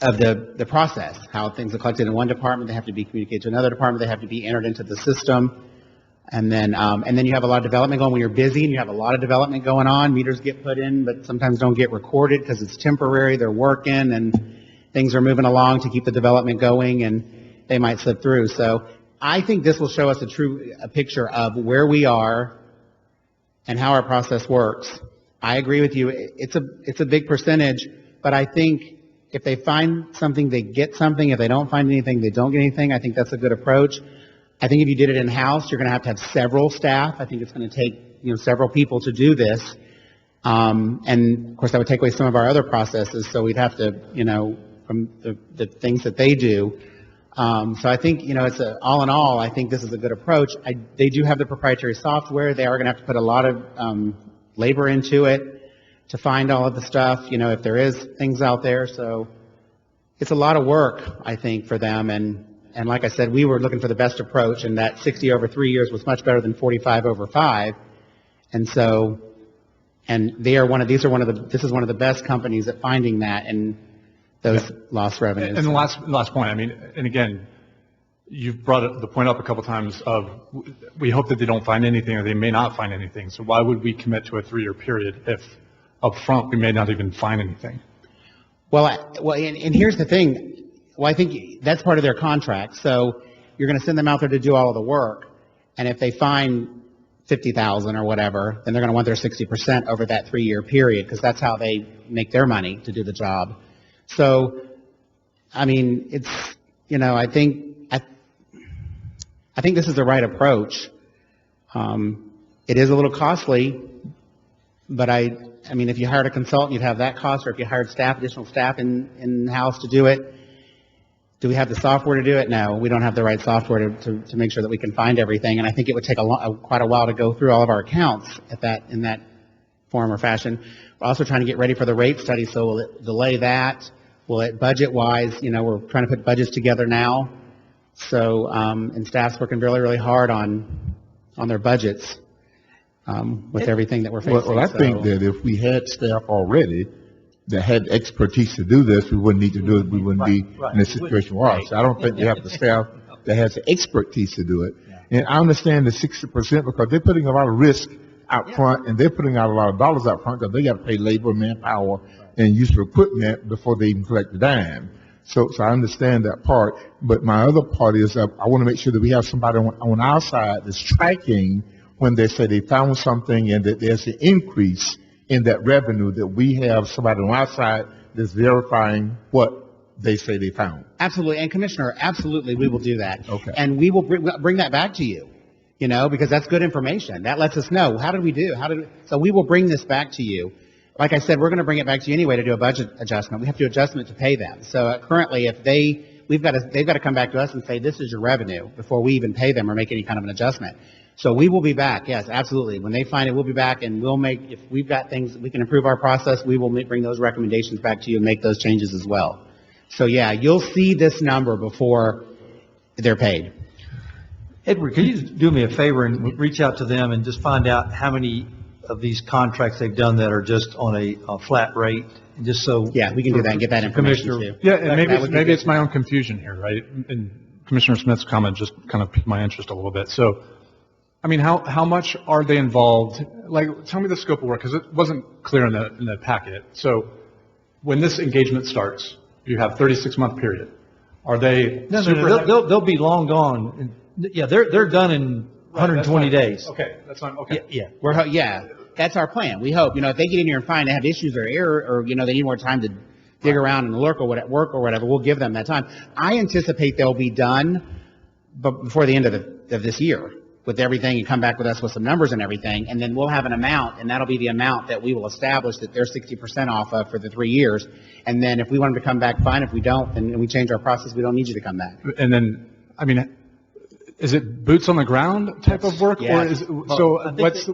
of the process, how things are collected in one department, they have to be communicated to another department, they have to be entered into the system, and then you have a lot of development going. When you're busy and you have a lot of development going on, meters get put in, but sometimes don't get recorded because it's temporary. They're working and things are moving along to keep the development going, and they might slip through. So I think this will show us a picture of where we are and how our process works. I agree with you. It's a big percentage, but I think if they find something, they get something. If they don't find anything, they don't get anything. I think that's a good approach. I think if you did it in-house, you're going to have several staff. I think it's going to take several people to do this. And of course, that would take away some of our other processes. So we'd have to, from the things that they do. So I think, it's all in all, I think this is a good approach. They do have the proprietary software. They are going to have to put a lot of labor into it to find all of the stuff, if there is things out there. So it's a lot of work, I think, for them. And like I said, we were looking for the best approach, and that 60 over 3 years was much better than 45 over 5. And so, this is one of the best companies at finding that and those lost revenues. And the last point, and again, you've brought the point up a couple times of we hope that they don't find anything or they may not find anything. So why would we commit to a 3-year period if up front we may not even find anything? Well, and here's the thing. Well, I think that's part of their contract. So you're going to send them out there to do all of the work, and if they find 50,000 or whatever, then they're going to want their 60% over that 3-year period, because that's how they make their money to do the job. So, it's, I think I think this is the right approach. It is a little costly, but I mean, if you hired a consultant, you'd have that cost, or if you hired additional staff in-house to do it. Do we have the software to do it? No, we don't have the right software to make sure that we can find everything, and I think it would take quite a while to go through all of our accounts in that form or fashion. We're also trying to get ready for the rate study, so will it delay that? Will it budget-wise, we're trying to put budgets together now, so, and staff's working really, really hard on their budgets with everything that we're facing. Well, I think that if we had staff already that had expertise to do this, we wouldn't need to do it. We wouldn't be in this situation we're in. So I don't think we have the staff that has the expertise to do it. And I understand the 60% because they're putting a lot of risk out front, and they're putting out a lot of dollars out front because they got to pay labor, manpower, and use of equipment before they even collect the dime. So I understand that part. But my other part is I want to make sure that we have somebody on our side that's tracking when they say they found something and that there's an increase in that revenue, that we have somebody on our side that's verifying what they say they found. Absolutely. And Commissioner, absolutely, we will do that. Okay. And we will bring that back to you, because that's good information. That lets us know, how did we do? So we will bring this back to you. Like I said, we're going to bring it back to you anyway to do a budget adjustment. We have to do adjustment to pay them. So currently, if they've got to come back to us and say, this is your revenue before we even pay them or make any kind of an adjustment. So we will be back. Yes, absolutely. When they find it, we'll be back, and if we've got things that we can improve our process, we will bring those recommendations back to you and make those changes as well. So yeah, you'll see this number before they're paid. Edward, can you do me a favor and reach out to them and just find out how many of these contracts they've done that are just on a flat rate, and just so. Yeah, we can do that and get that information too. Yeah, and maybe it's my own confusion here, right? And Commissioner Smith's comment just kind of piqued my interest a little bit. So, I mean, how much are they involved? Like, tell me the scope of work, because it wasn't clear in the packet. So, when this engagement starts, you have 36-month period. Are they? No, they'll be long gone. Yeah, they're done in 120 days. Okay, that's fine. Okay. Yeah, that's our plan. We hope, if they get in here and find they have issues or error, or, they need more time to dig around and work or whatever, we'll give them that time. I anticipate they'll be done before the end of this year with everything, and come back with us with some numbers and everything, and then we'll have an amount, and that'll be the amount that we will establish that they're 60% off of for the 3 years. And then if we want them to come back, fine. If we don't, then we change our process, we don't need you to come back. And then, I mean, is it boots on the ground type of work, Yeah. or is it, so what's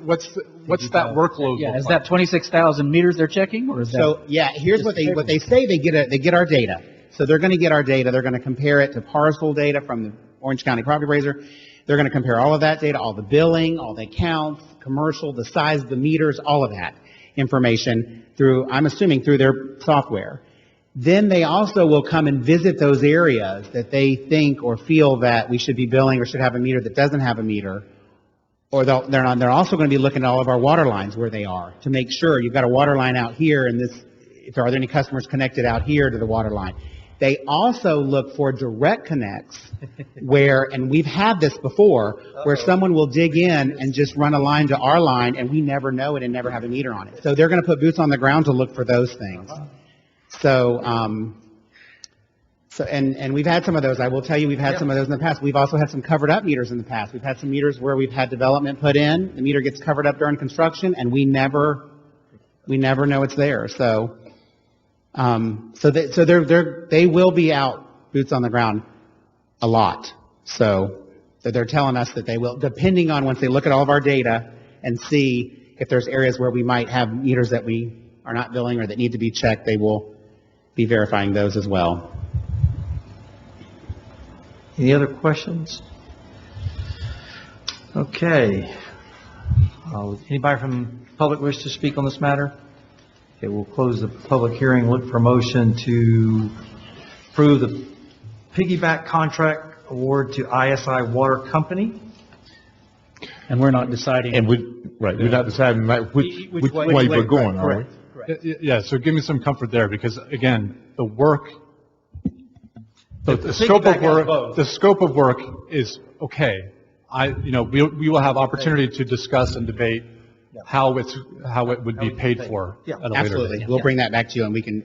that workload? Yeah, look is like? that 26,000 meters they're checking, or is that? So yeah, here's what they say. They get our data. So they're going to get our data. They're going to compare it to parcel data from the Orange County Property Appraiser. They're going to compare all of that data, all the billing, all the accounts, commercial, the size of the meters, all of that information I'm assuming through their software. Then they also will come and visit those areas that they think or feel that we should be billing or should have a meter that doesn't have a meter. Or they're also going to be looking at all of our water lines where they are to make sure you've got a water line out here, and are there any customers connected out here to the water line? They also look for direct connects and we've had this before, where someone will dig in and just run a line to our line, and we never know it and never have a meter on it. So they're going to put boots on the ground to look for those things. So we've had some of those. I will tell you, we've had some of those in the past. We've also had some covered up meters in the past. We've had some meters where we've had development put in, the meter gets covered up during construction, and we never know it's there. So they will be out, boots on the ground, a lot. So they're telling us that they will, depending on once they look at all of our data and see if there's areas where we might have meters that we are not billing or that need to be checked, they will be verifying those as well. Any other questions? Okay. Anybody from the public wish to speak on this matter? Okay, we'll close the public hearing. Look for a motion to approve the piggyback contract award to ISI Water Company. And we're not deciding. And we're not deciding which way we're going, all right? Yeah, so give me some comfort there, because again, the work, the scope of work is okay. We will have opportunity to discuss and debate how it would be paid for at a later Absolutely. date. We'll bring that back to you, and we can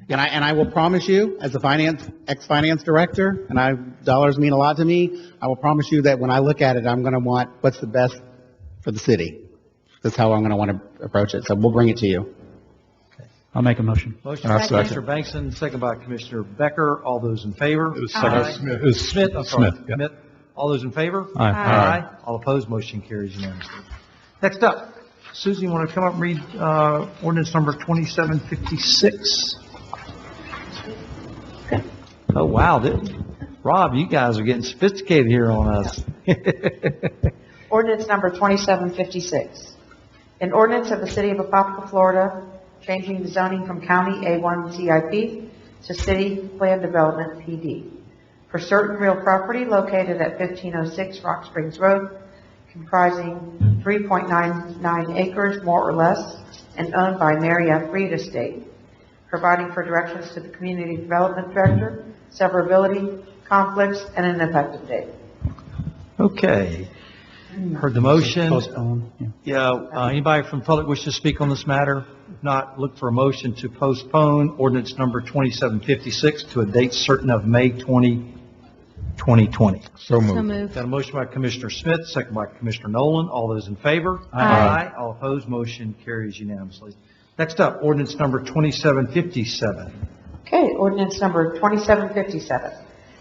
And I will promise you, as a ex-finance director, and dollars mean a lot to me, I will promise you that when I look at it, I'm going to want what's the best for the city. That's how I'm going to want to approach it. So we'll bring it to you. I'll make a motion. Motion I'll by second. Commissioner Bankson, second by Commissioner Becker. All those in favor? It was Aye. Smith. It was Smith, I'm sorry. Smith, yeah. Smith. All those in favor? Aye. Aye. All opposed, motion carries unanimously. Next up, Susan, you want to come up and read ordinance number 2756? Oh, wow. Rob, you guys are getting sophisticated here on us. Ordinance number 2756. An ordinance of the City of Apopka, Florida, changing the zoning from County A1 CIP to City Plan Development PD for certain real property located at 1506 Rock Springs Road, comprising 3.99 acres more or less, and owned by Mary F. Reed Estate, providing for directions to the Community Development Director, severability, conflicts, and an effective date. Okay. Heard the motion. Postpone, yeah. Yeah, anybody from the public wish to speak on this matter? If not, look for a motion to postpone ordinance number 2756 to a date certain of May 20, 2020. So So moved. moved. Got a motion by Commissioner Smith, second by Commissioner Nolan. All those in favor? Aye. All opposed, motion carries unanimously. Next up, ordinance number 2757. Okay, ordinance number 2757.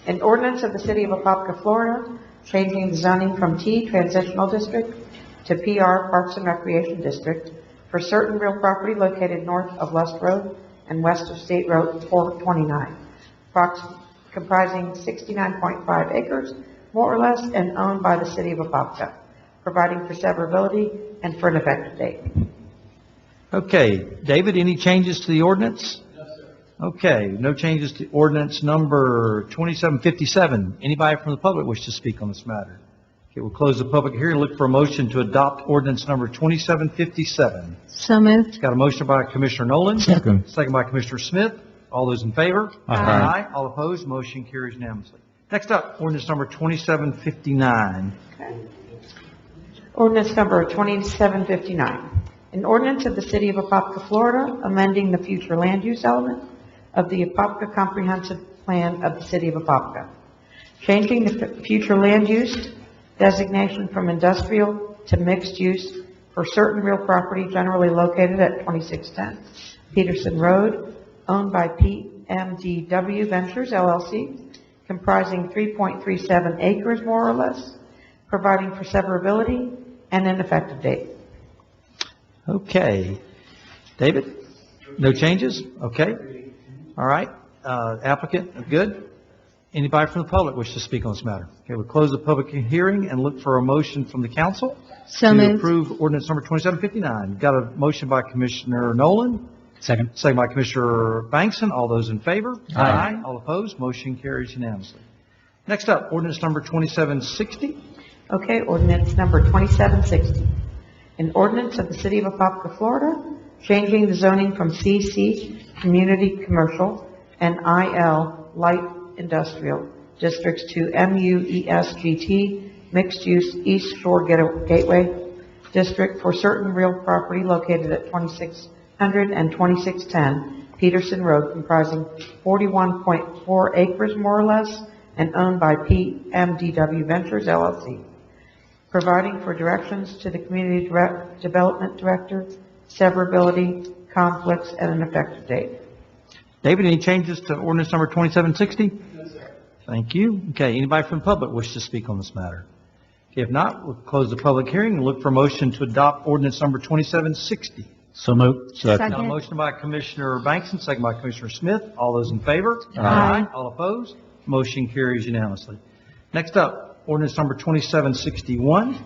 An ordinance of the City of Apopka, Florida, changing the zoning from T Transitional District to PR Parks and Recreation District for certain real property located north of Lust Road and west of State Road 429, comprising 69.5 acres, more or less, and owned by the City of Apopka, providing for severability and for an effective date. Okay, David, any changes to the ordinance? No, sir. Okay, no changes to ordinance number 2757. Anybody from the public wish to speak on this matter? Okay, we'll close the public hearing and look for a motion to adopt ordinance number 2757. So moved. Got a motion by Commissioner Nolan. Second. Second by Commissioner Smith. All those in favor? Aye. All opposed, motion carries unanimously. Next up, ordinance number 2759. Ordinance number 2759. An ordinance of the City of Apopka, Florida, amending the future land use element of the Apopka Comprehensive Plan of the City of Apopka, changing the future land use designation from industrial to mixed use for certain real property generally located at 2610 Peterson Road, owned by PMDW Ventures LLC, comprising 3.37 acres more or less, providing for severability and an effective date. Okay. David? No changes? Okay. All right. Applicant, good? Anybody from the public wish to speak on this matter? Okay, we'll close the public hearing and look for a motion from the council So to moved. approve ordinance number 2759. Got a motion by Commissioner Nolan, Second. second by Commissioner Bankson. All those in favor? Aye. All opposed? Motion carries unanimously. Next up, ordinance number 2760. Okay, ordinance number 2760. An ordinance of the City of Apopka, Florida, changing the zoning from CC, Community Commercial, and IL, Light Industrial, districts to MUESGT, Mixed Use East Shore Gateway District for certain real property located at 2600 and 2610 Peterson Road, comprising 41.4 acres more or less, and owned by PMDW Ventures LLC, providing for directions to the Community Development Director, severability, conflicts, and an effective date. David, any changes to ordinance number 2760? No, sir. Thank you. Okay, anybody from the public wish to speak on this matter? Okay, if not, we'll close the public hearing and look for a motion to adopt ordinance number 2760. So moved. Second. Now, a motion by Commissioner Bankson, second by Commissioner Smith. All those in favor? Aye. All opposed? Motion carries unanimously. Next up, ordinance number 2761.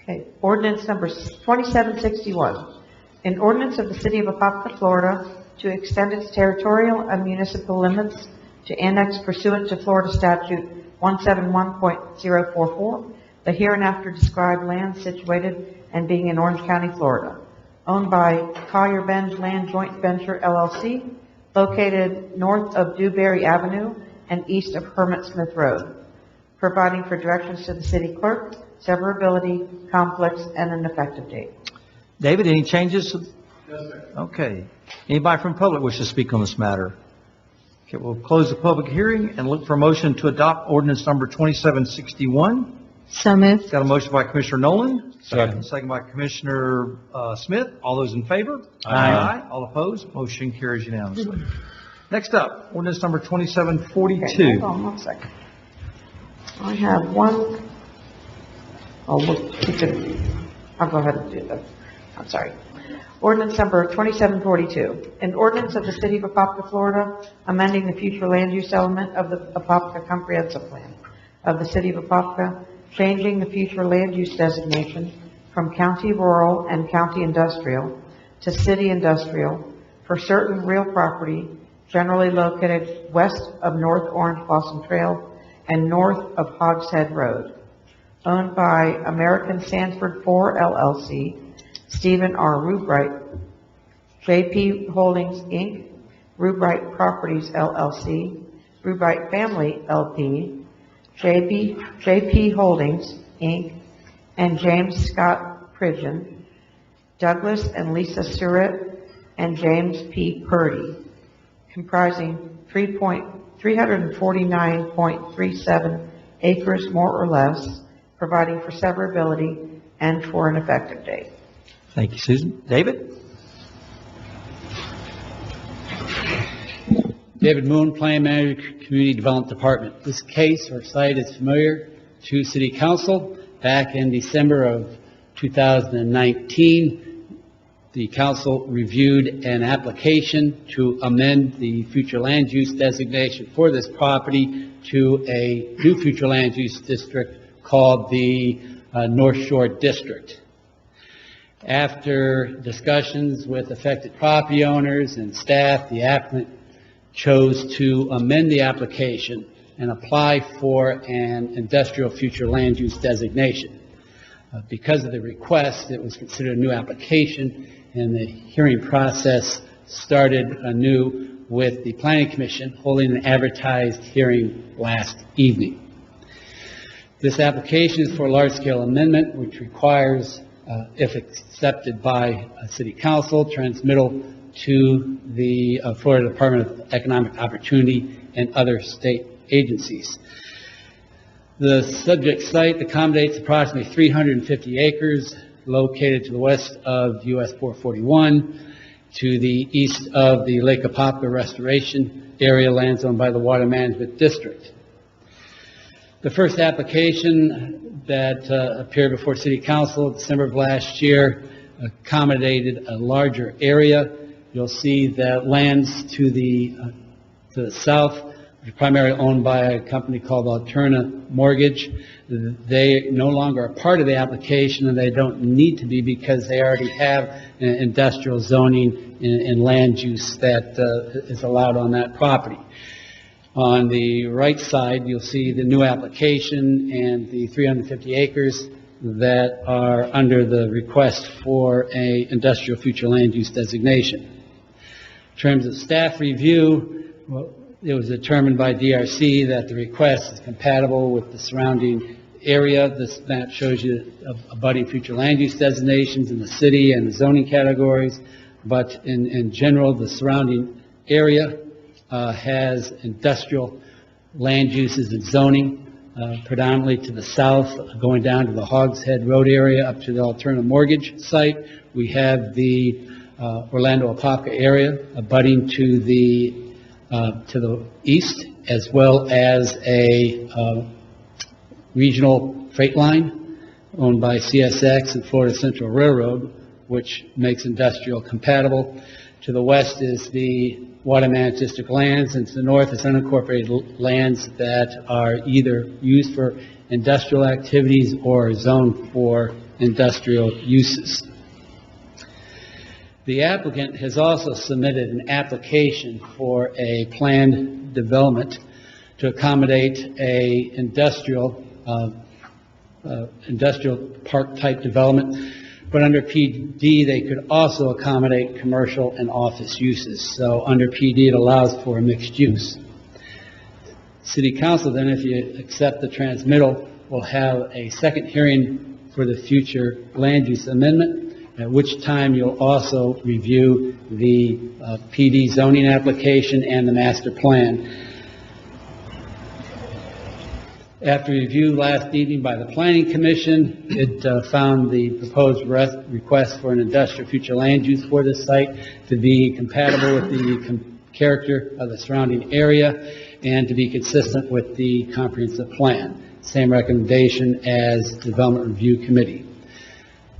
Okay, ordinance number 2761. An ordinance of the City of Apopka, Florida, to extend its territorial and municipal limits to annex pursuant to Florida Statute 171.044, the hereinafter described land situated and being in Orange County, Florida, owned by Collier Benz Land Joint Venture LLC, located north of Dewberry Avenue and east of Hermit Smith Road, providing for directions to the city clerk, severability, conflicts, and an effective date. David, any changes Okay. Anybody from the public wish to speak on this matter? Okay, we'll close the public hearing and look for a motion to adopt ordinance number 2761. So moved. Got a motion by Commissioner Nolan. Second by Commissioner Smith. All those in favor? Aye. All opposed? Motion carries unanimously. Next up, ordinance number Okay, 2742. hold on 1 second. I have one, oh, I'll go ahead and do that. I'm sorry. Ordinance number 2742, an ordinance of the City of Apopka, Florida, amending the future land use element of the Apopka Comprehensive Plan of the City of Apopka, changing the future land use designation from county rural and county industrial to city industrial for certain real property generally located west of North Orange Blossom Trail and north of Hogshead Road, owned by American Sanford 4 LLC, Stephen R. Rubright, JP Holdings, Inc., Rubright Properties, LLC, Rubright Family, LP, JP Holdings, Inc., and James Scott Pridgeon, Douglas and Lisa Surratt, and James P. Purdy, comprising 349.37 acres more or less, providing for severability and for an effective date. Thank you, Susan. David? David Moon, Plan Manager, Community Development Department. This case or site is familiar to City Council. Back in December of 2019, the Council reviewed an application to amend the future land use designation for this property to a new future land use district called the North Shore District. After discussions with affected property owners and staff, the applicant chose to amend the application and apply for an industrial future land use designation. Because of the request, it was considered a new application, and the hearing process started anew with the Planning Commission holding an advertised hearing last evening. This application is for a large-scale amendment, which requires, if accepted by City Council, transmittal to the Florida Department of Economic Opportunity and other state agencies. The subject site accommodates approximately 350 acres located to the west of US 441, to the east of the Lake Apopka Restoration Area, lands owned by the Water Management District. The first application that appeared before City Council in December of last year accommodated a larger area. You'll see that lands to the south are primarily owned by a company called Alterna Mortgage. They no longer are part of the application, and they don't need to be because they already have industrial zoning and land use that is allowed on that property. On the right side, you'll see the new application and the 350 acres that are under the request for a industrial future land use designation. In terms of staff review, it was determined by DRC that the request is compatible with the surrounding area. This map shows you abutting future land use designations in the city and the zoning categories, but in general, the surrounding area has industrial land uses and zoning, predominantly to the south, going down to the Hogshead Road area up to the Alterna Mortgage site. We have the Orlando Apopka area abutting to the east, as well as a regional freight line owned by CSX and Florida Central Railroad, which makes industrial compatible. To the west is the Water Management District lands, and to the north is unincorporated lands that are either used for industrial activities or zoned for industrial uses. The applicant has also submitted an application for a planned development to accommodate a industrial park type development, but under PD they could also accommodate commercial and office uses. So under PD it allows for a mixed use. City Council then, if you accept the transmittal, will have a second hearing for the future land use amendment, at which time you'll also review the PD zoning application and the master plan. After review last evening by the Planning Commission, it found the proposed request for an industrial future land use for this site to be compatible with the character of the surrounding area and to be consistent with the comprehensive plan. Same recommendation as Development Review Committee.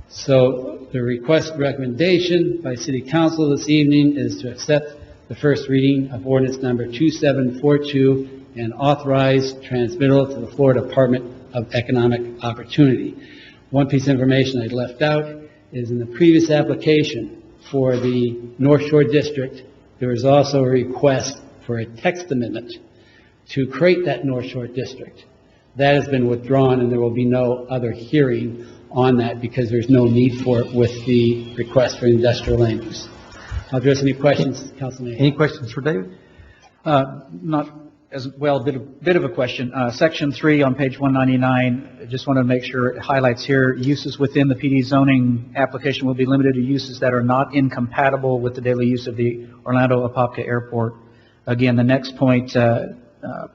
So the request recommendation by City Council this evening is to accept the first reading of ordinance number 2742 and authorize transmittal to the Florida Department of Economic Opportunity. One piece of information I left out is in the previous application for the North Shore District, there was also a request for a text amendment to create that North Shore District. That has been withdrawn, and there will be no other hearing on that because there's no need for it with the request for industrial land use. I'll address any questions, Councilman. Any questions for David? Not as well, bit of a question. Section 3 on page 199, I just want to make sure it highlights here, uses within the PD zoning application will be limited to uses that are not incompatible with the daily use of the Orlando Apopka Airport. Again, the next point,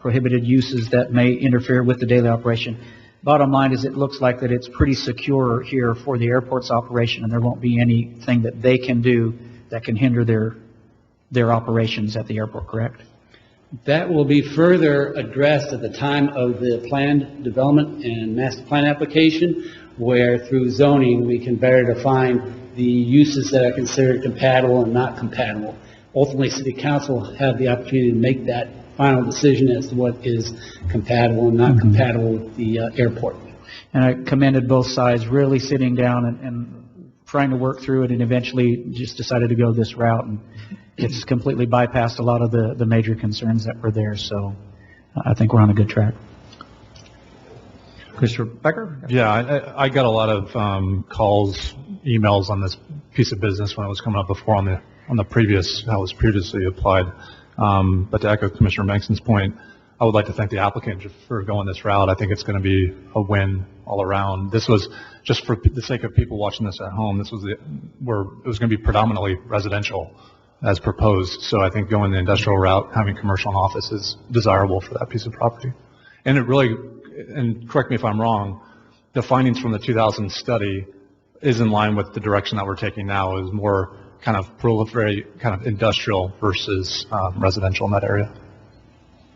prohibited uses that may interfere with the daily operation. Bottom line is it looks like that it's pretty secure here for the airport's operation, and there won't be anything that they can do that can hinder their operations at the airport, correct? That will be further addressed at the time of the planned development and master plan application, where through zoning we can better define the uses that are considered compatible and not compatible. Ultimately, City Council will have the opportunity to make that final decision as to what is compatible and not compatible with the airport. And I commended both sides really sitting down and trying to work through it, and eventually just decided to go this route. And it's completely bypassed a lot of the major concerns that were there. So I think we're on a good track. Mr. Becker? Yeah, I got a lot of calls, emails on this piece of business when it was coming up before on the previous, how it was previously applied. But to echo Commissioner Bankston's point, I would like to thank the applicant for going this route. I think it's going to be a win all around. This was just for the sake of people watching this at home. This was where it was going to be predominantly residential as proposed. So I think going the industrial route, having commercial and office is desirable for that piece of property. And it really, and correct me if I'm wrong, the findings from the 2000 study is in line with the direction that we're taking now, is more kind of proliferate, kind of industrial versus residential in that area.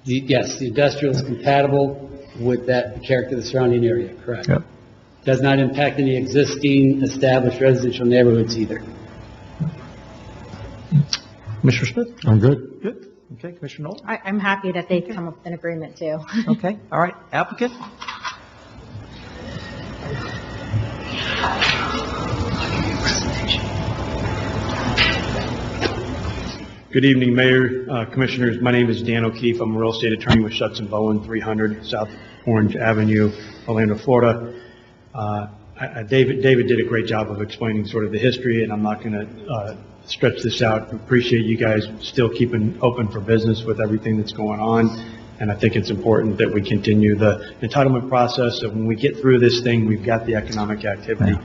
Yes, the industrial is compatible with that character of the surrounding area, correct? Yep. Does not impact any existing established residential neighborhoods either. Mr. Smith? I'm good. Good. Okay, Commissioner Knoll? I'm happy that they come up with an agreement too. Okay, all right. Applicant? Good evening, Mayor, Commissioners. My name is Dan O'Keefe. I'm a real estate attorney with Schutz & Bowen, 300 South Orange Avenue, Orlando, Florida. David did a great job of explaining sort of the history, and I'm not going to stretch this out. Appreciate you guys still keeping open for business with everything that's going on, and I think it's important that we continue the entitlement process, so when we get through this thing, we've got the economic activity.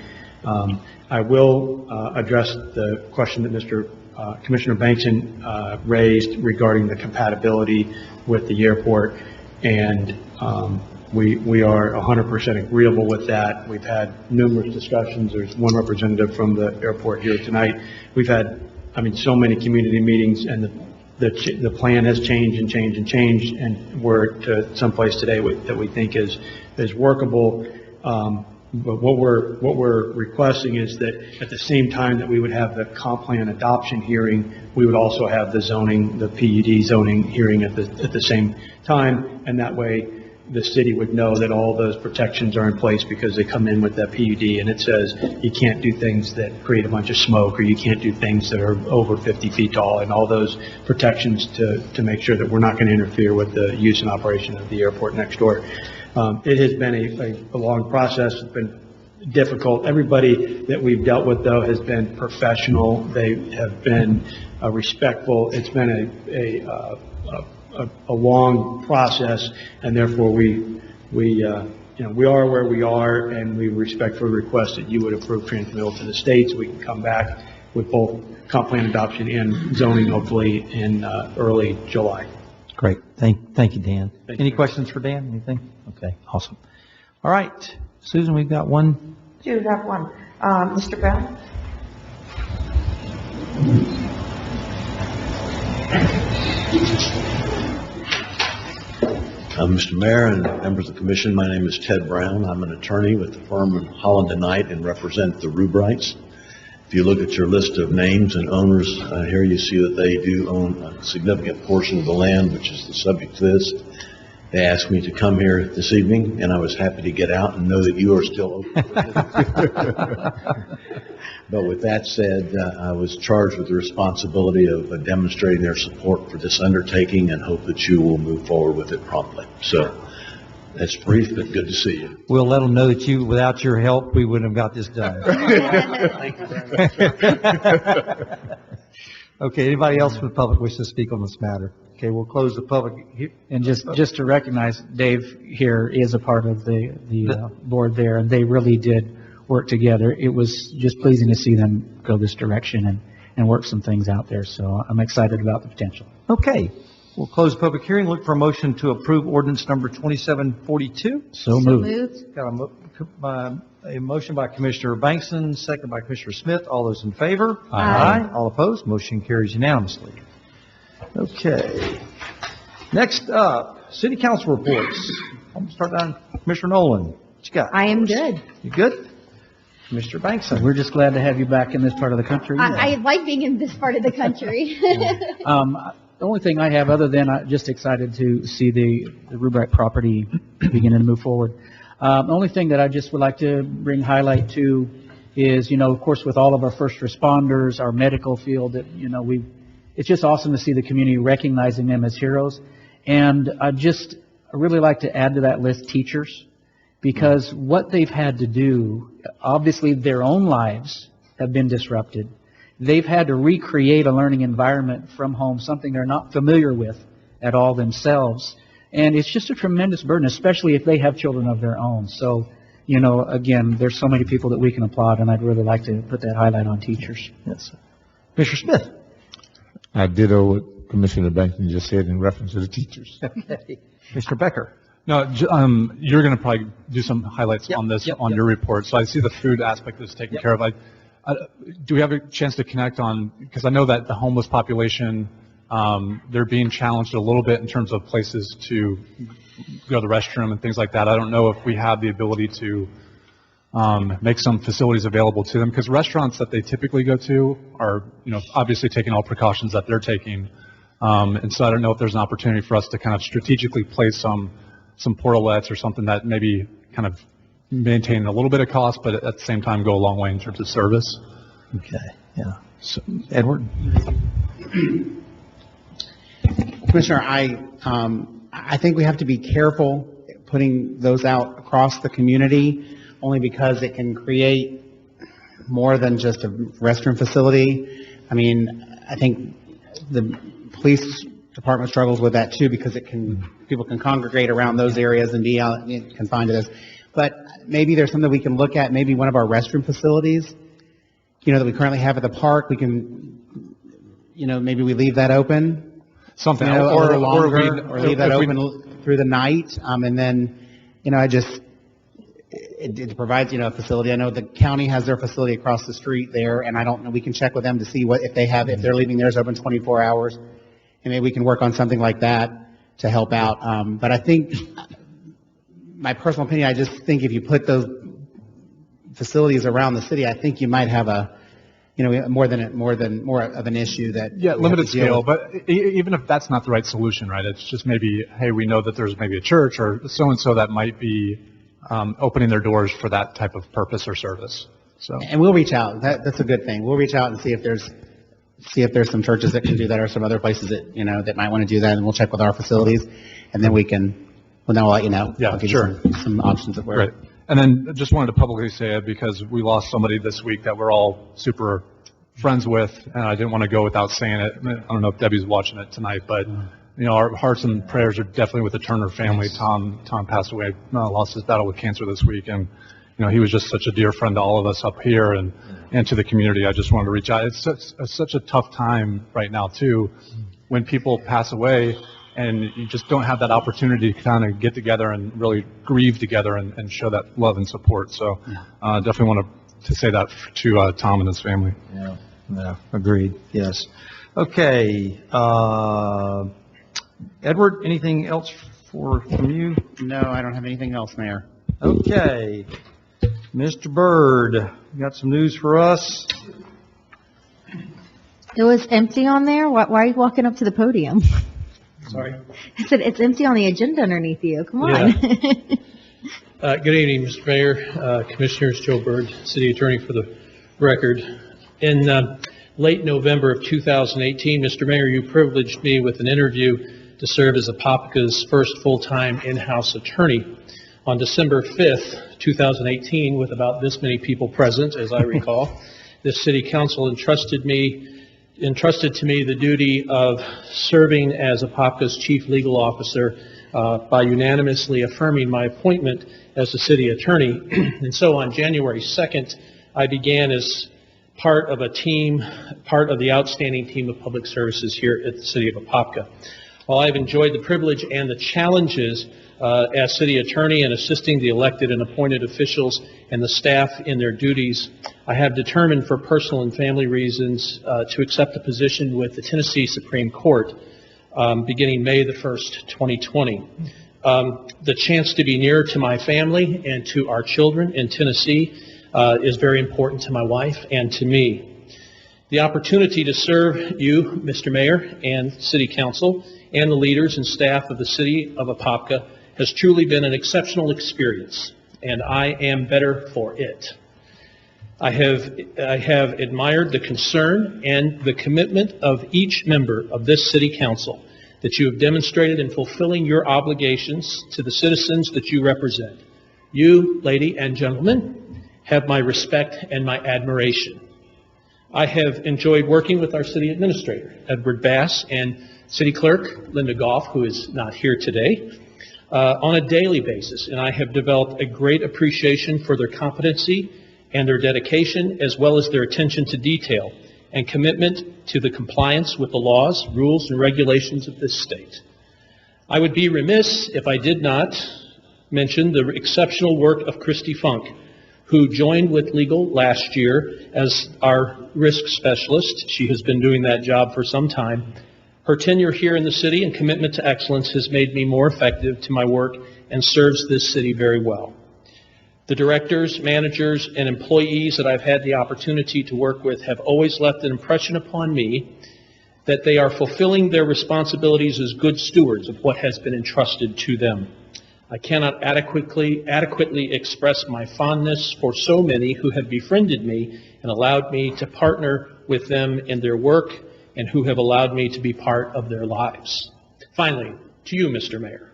I will address the question that Commissioner Bankson raised regarding the compatibility with the airport, and we are 100% agreeable with that. We've had numerous discussions. There's one representative from the airport here tonight. We've had, so many community meetings, and the plan has changed and changed and changed, and we're to someplace today that we think is workable. But what we're requesting is that at the same time that we would have the comp plan adoption hearing, we would also have the zoning, the PUD zoning hearing at the same time, and that way the city would know that all those protections are in place because they come in with that PUD, and it says you can't do things that create a bunch of smoke, or you can't do things that are over 50 feet tall, and all those protections to make sure that we're not going to interfere with the use and operation of the airport next door. It has been a long process. It's been difficult. Everybody that we've dealt with, though, has been professional. They have been respectful. It's been a long process, and therefore we we are where we are, and we respectfully request that you would approve transmittal to the state so we can come back with both comp plan adoption and zoning, hopefully in early July. Great. Thank you, Dan. Thank Any you. questions for Dan? Anything? Okay, awesome. All right, Susan, we've got one. Do have one. Mr. Bell? Mr. Mayor and members of the commission, my name is Ted Brown. I'm an attorney with the firm of Holland & Knight and represent the Rubrights. If you look at your list of names and owners here, you see that they do own a significant portion of the land, which is the subject to this. They asked me to come here this evening, and I was happy to get out and know that you are still open for business. But with that said, I was charged with the responsibility of demonstrating their support for this undertaking and hope that you will move forward with it promptly. So that's brief, but good to see you. We'll let them know that without your help, we wouldn't have got this done. Thank you very much. Okay, anybody else from the public wish to speak on this matter? Okay, we'll close the public. And just to recognize, Dave here is a part of the board there, and they really did work together. It was just pleasing to see them go this direction and work some things out there. So I'm excited about the potential. Okay, we'll close the public hearing. Look for a motion to approve ordinance number 2742. So moved. Got a motion by Commissioner Bankson, second by Commissioner Smith. All those in favor? Aye. All opposed? Motion carries unanimously. Okay. Next up, city council reports. I'm going to start down Commissioner Nolan. What you got? I am good. You good? Commissioner Bankson. We're just glad to have you back in this part of the country. I like being in this part of the country. The only thing I have, other than I'm just excited to see the Rubright property beginning to move forward. The only thing that I just would like to bring highlight to is, of course, with all of our first responders, our medical field, that, it's just awesome to see the community recognizing them as heroes. And I really like to add to that list teachers, because what they've had to do, obviously their own lives have been disrupted. They've had to recreate a learning environment from home, something they're not familiar with at all themselves. And it's just a tremendous burden, especially if they have children of their own. So, again, there's so many people that we can applaud, and I'd really like to put that highlight on teachers. Yes. Commissioner Smith. I ditto what Commissioner Bankton just said in reference to the teachers. Okay. Mr. Becker. No, you're going to probably do some highlights on this on your report. So I see the food aspect is taken care of. Do we have a chance to connect on, because I know that the homeless population, they're being challenged a little bit in terms of places to go to the restroom and things like that. I don't know if we have the ability to make some facilities available to them, because restaurants that they typically go to are, obviously taking all precautions that they're taking. And so I don't know if there's an opportunity for us to kind of strategically place some portalettes or something that maybe kind of maintain a little bit of cost, but at the same time go a long way in terms of service. Okay, yeah. So, Edward? Commissioner, I think we have to be careful putting those out across the community, only because it can create more than just a restroom facility. I mean, I think the police department struggles with that too, because people can congregate around those areas and be out confined to this. But maybe there's something we can look at, maybe one of our restroom facilities, that we currently have at the park. We can, maybe we leave that open. Something, a little longer, or leave that open through the night. And then, it provides, a facility. I know the county has their facility across the street there, and I don't know, we can check with them to see if they're leaving theirs open 24 hours. And maybe we can work on something like that to help out. But I think, my personal opinion, I just think if you put those facilities around the city, I think you might have more of an issue that. Yeah, limited scale, but even if that's not the right solution, right? It's just maybe, hey, we know that there's maybe a church or so-and-so that might be opening their doors for that type of purpose or service. So. And we'll reach out. That's a good thing. We'll reach out and see if there's some churches that can do that, or some other places that, that might want to do that, and we'll check with our facilities, and then then I'll let you know. Yeah, I'll give sure. you some options that work. Right. And then just wanted to publicly say it, because we lost somebody this week that we're all super friends with, and I didn't want to go without saying it. I don't know if Debbie's watching it tonight, but our hearts and prayers are definitely with the Turner family. Tom passed away, lost his battle with cancer this week, and he was just such a dear friend to all of us up here and to the community. I just wanted to reach out. It's such a tough time right now too, when people pass away, and you just don't have that opportunity to kind of get together and really grieve together and show that love and support. So definitely want to say that to Tom and his family. Yeah, agreed, yes. Okay, Edward, anything else from you? No, I don't have anything else, Mayor. Okay, Mr. Byrd, you got some news for us? It was empty on there? Why are you walking up to the podium? Sorry. I said, it's empty on the agenda underneath you. Come on. Good evening, Mr. Mayor, Commissioners, Joe Byrd, City Attorney for the record. In late November of 2018, Mr. Mayor, you privileged me with an interview to serve as Apopka's first full-time in-house attorney. On December 5th, 2018, with about this many people present, as I recall, the City Council entrusted to me the duty of serving as Apopka's Chief Legal Officer by unanimously affirming my appointment as the City Attorney. And so on January 2nd, I began as part of the outstanding team of public services here at the City of Apopka. While I've enjoyed the privilege and the challenges as City Attorney and assisting the elected and appointed officials and the staff in their duties, I have determined for personal and family reasons to accept a position with the Tennessee Supreme Court beginning May the 1st, 2020. The chance to be nearer to my family and to our children in Tennessee is very important to my wife and to me. The opportunity to serve you, Mr. Mayor, and City Council, and the leaders and staff of the City of Apopka has truly been an exceptional experience, and I am better for it. I have admired the concern and the commitment of each member of this City Council that you have demonstrated in fulfilling your obligations to the citizens that you represent. You, lady and gentlemen, have my respect and my admiration. I have enjoyed working with our City Administrator, Edward Bass, and City Clerk, Linda Goff, who is not here today, on a daily basis, and I have developed a great appreciation for their competency and their dedication, as well as their attention to detail and commitment to the compliance with the laws, rules, and regulations of this state. I would be remiss if I did not mention the exceptional work of Christy Funk, who joined with legal last year as our risk specialist. She has been doing that job for some time. Her tenure here in the city and commitment to excellence has made me more effective to my work and serves this city very well. The directors, managers, and employees that I've had the opportunity to work with have always left an impression upon me that they are fulfilling their responsibilities as good stewards of what has been entrusted to them. I cannot adequately express my fondness for so many who have befriended me and allowed me to partner with them in their work and who have allowed me to be part of their lives. Finally, to you, Mr. Mayor,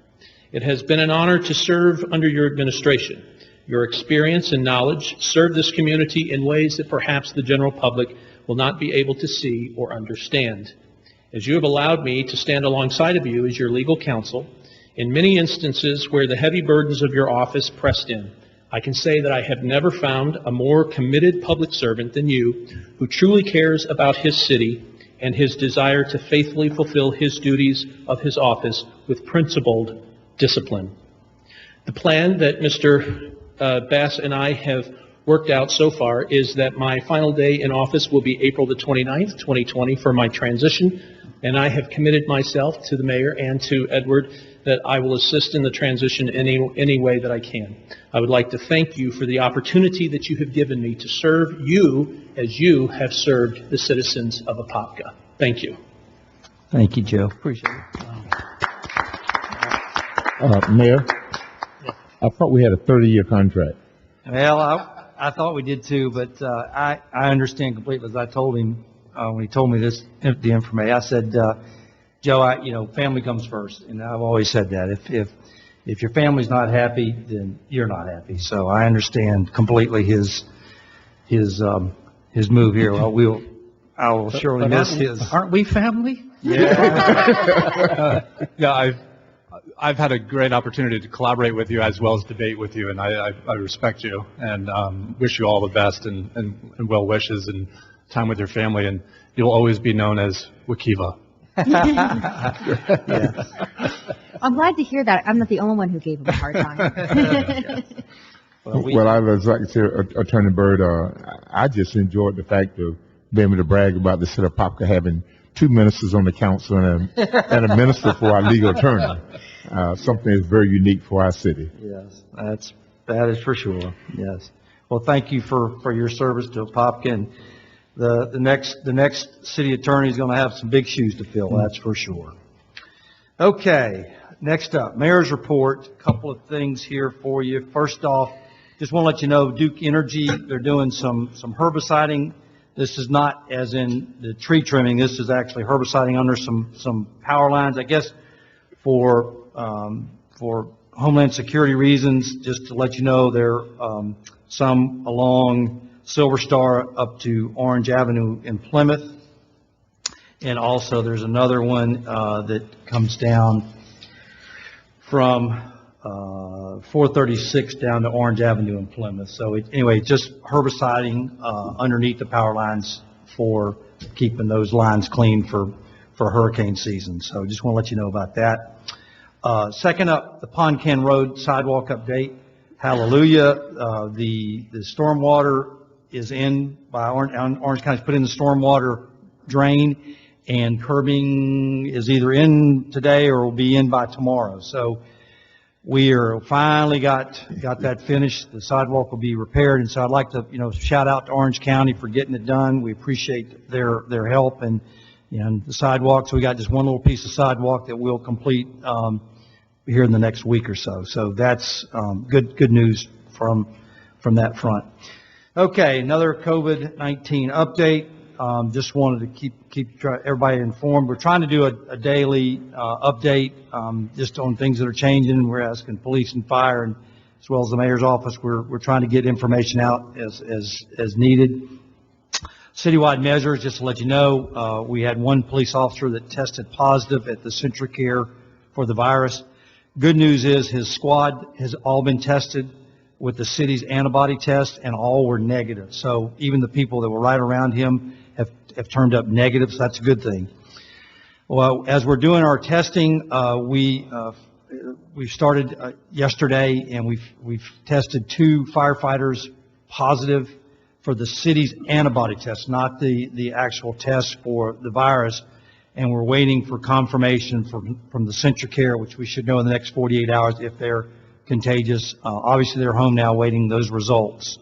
it has been an honor to serve under your administration. Your experience and knowledge serve this community in ways that perhaps the general public will not be able to see or understand. As you have allowed me to stand alongside of you as your legal counsel, in many instances where the heavy burdens of your office pressed in, I can say that I have never found a more committed public servant than you, who truly cares about his city and his desire to faithfully fulfill his duties of his office with principled discipline. The plan that Mr. Bass and I have worked out so far is that my final day in office will be April the 29th, 2020 for my transition, and I have committed myself to the mayor and to Edward that I will assist in the transition any way that I can. I would like to thank you for the opportunity that you have given me to serve you as you have served the citizens of Apopka. Thank you. Thank you, Joe. Appreciate it. Mayor, I thought we had a 30-year contract. Well, I thought we did too, but I understand completely. As I told him when he told me the information, I said, Joe, family comes first, and I've always said that. If your family's not happy, then you're not happy. So I understand completely his move here. Well, I will surely miss his. Aren't we family? Yeah, I've had a great opportunity to collaborate with you as well as debate with you, and I respect you and wish you all the best and well wishes and time with your family, and you'll always be known as Wakiva. I'm glad to hear that. I'm not the only one who gave him a hard time. Well, I was like to say, Attorney Byrd, I just enjoyed the fact of being able to brag about the city of Apopka having 2 ministers on the council and a minister for our legal attorney. Something that's very unique for our city. Yes, that is for sure. Yes. Well, thank you for your service to Apopka, and the next city attorney is going to have some big shoes to fill. That's for sure. Okay. Next up, Mayor's report. A couple of things here for you. First off, just want to let you know, Duke Energy, they're doing some herbiciding. This is not as in the tree trimming. This is actually herbiciding under some power lines. I guess for Homeland Security reasons, just to let you know, there some along Silver Star up to Orange Avenue in Plymouth. And also there's another one that comes down from 436 down to Orange Avenue in Plymouth. So anyway, just herbiciding underneath the power lines for keeping those lines clean for hurricane season. So just want to let you know about that. Second up, the Pond Can Road sidewalk update. Hallelujah. The stormwater is in by Orange County's put in the stormwater drain, and curbing is either in today or will be in by tomorrow. So we are finally got that finished. The sidewalk will be repaired, and so I'd like to shout out to Orange County for getting it done. We appreciate their help and the sidewalk. So we got just one little piece of sidewalk that we'll complete here in the next week or so. So that's good news from that front. Okay, another COVID-19 update. Just wanted to keep everybody informed. We're trying to do a daily update just on things that are changing. We're asking police and fire, and as well as the mayor's office, we're trying to get information out as needed. Citywide measures, just to let you know, we had one police officer that tested positive at the CentraCare for the virus. Good news is his squad has all been tested with the city's antibody test, and all were negative. So even the people that were right around him have turned up negative, so that's a good thing. Well, as we're doing our testing, we started yesterday, and we've tested 2 firefighters positive for the city's antibody test, not the actual test for the virus. And we're waiting for confirmation from the CentraCare, which we should know in the next 48 hours if they're contagious. Obviously, they're home now waiting those results.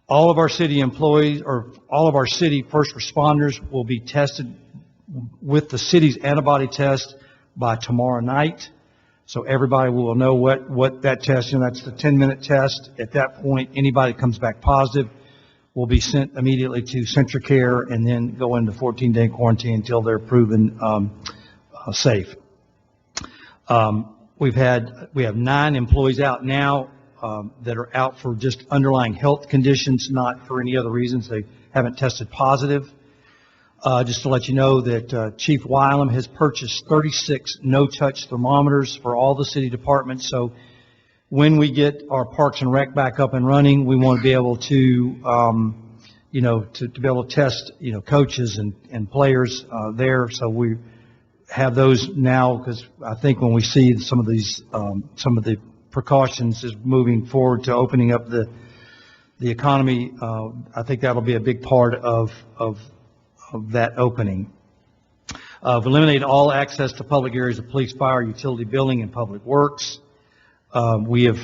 All of our city employees, or all of our city first responders, will be tested with the city's antibody test by tomorrow night. So everybody will know what that test, that's the 10-minute test. At that point, anybody that comes back positive will be sent immediately to CentraCare and then go into 14-day quarantine until they're proven safe. We have 9 employees out now that are out for just underlying health conditions, not for any other reasons. They haven't tested positive. Just to let you know that Chief Wylam has purchased 36 no-touch thermometers for all the city departments. So when we get our Parks and Rec back up and running, we want to be able to, to be able to test, coaches and players there. So we have those now, because I think when we see some of the precautions is moving forward to opening up the economy, I think that'll be a big part of that opening. We've eliminated all access to public areas of police, fire, utility, building, and public works. We have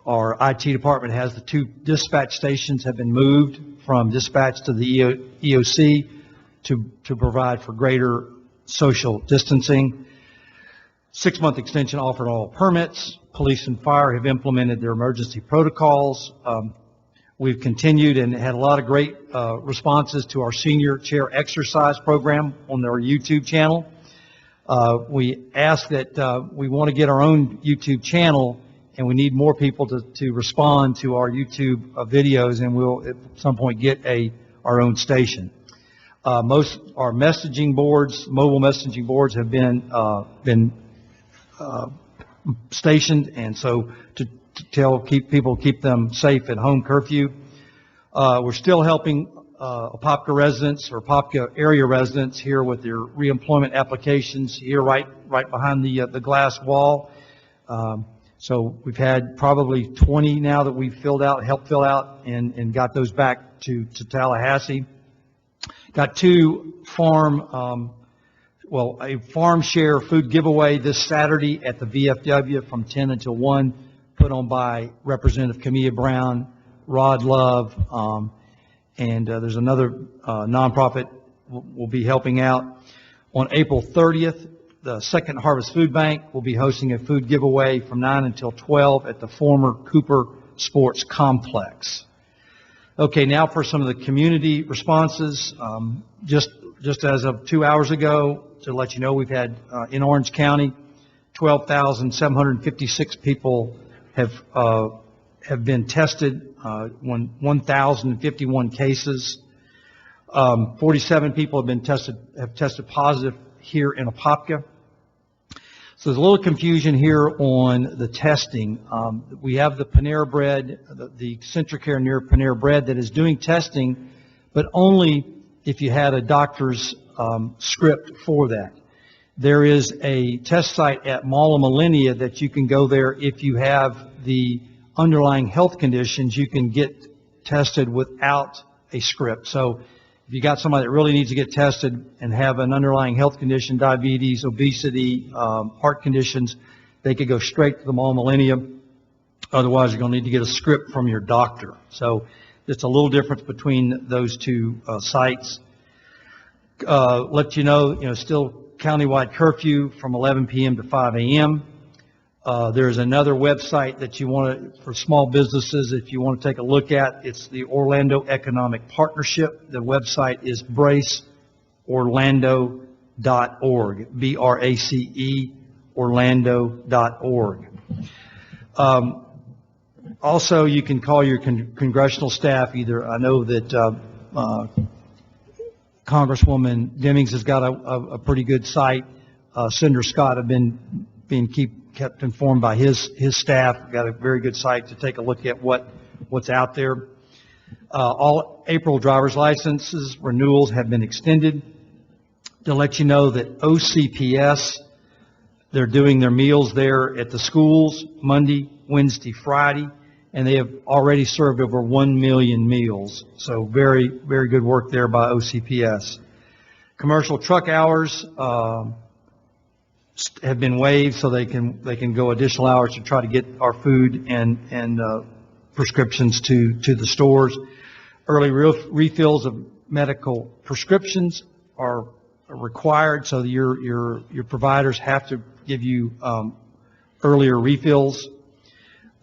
our IT department has the 2 dispatch stations have been moved from dispatch to the EOC to provide for greater social distancing. 6-month extension offered all permits. Police and fire have implemented their emergency protocols. We've continued and had a lot of great responses to our senior chair exercise program on their YouTube channel. We ask that we want to get our own YouTube channel, and we need more people to respond to our YouTube videos, and we'll at some point get our own station. Most our messaging boards, mobile messaging boards, have been stationed, and so to keep them safe at home curfew. We're still helping Apopka residents or Apopka area residents here with their reemployment applications here right behind the glass wall. So we've had probably 20 now that we've helped fill out and got those back to Tallahassee. Got two a farm share food giveaway this Saturday at the VFW from 10 until 1, put on by Representative Camilla Brown, Rod Love, and there's another nonprofit will be helping out. On April 30th, the Second Harvest Food Bank will be hosting a food giveaway from 9 until 12 at the former Cooper Sports Complex. Okay, now for some of the community responses. Just as of 2 hours ago, to let you know, we've had in Orange County, 12,756 people have been tested, 1,051 cases. 47 people have tested positive here in Apopka. So there's a little confusion here on the testing. We have the Panera Bread, the Centricare near Panera Bread that is doing testing, but only if you had a doctor's script for that. There is a test site at Mall of Millennia that you can go there if you have the underlying health conditions. You can get tested without a script. So if you got somebody that really needs to get tested and have an underlying health condition, diabetes, obesity, heart conditions, they could go straight to the Mall of Millennia. Otherwise, you're going to need to get a script from your doctor. So just a little difference between those two sites. Let you know, still countywide curfew from 11 p.m. to 5 a.m. There's another website that you want to, for small businesses, if you want to take a look at. It's the Orlando Economic Partnership. The website is braceorlando.org, B-R-A-C-E, orlando.org. Also, you can call your congressional staff. Either I know that Congresswoman Demings has got a pretty good site. Senator Scott have been kept informed by his staff. Got a very good site to take a look at what's out there. All April driver's licenses renewals have been extended. To let you know that OCPS, they're doing their meals there at the schools Monday, Wednesday, Friday, and they have already served over 1 million meals. So very, very good work there by OCPS. Commercial truck hours have been waived, so they can go additional hours to try to get our food and prescriptions to the stores. Early refills of medical prescriptions are required, so your providers have to give you earlier refills.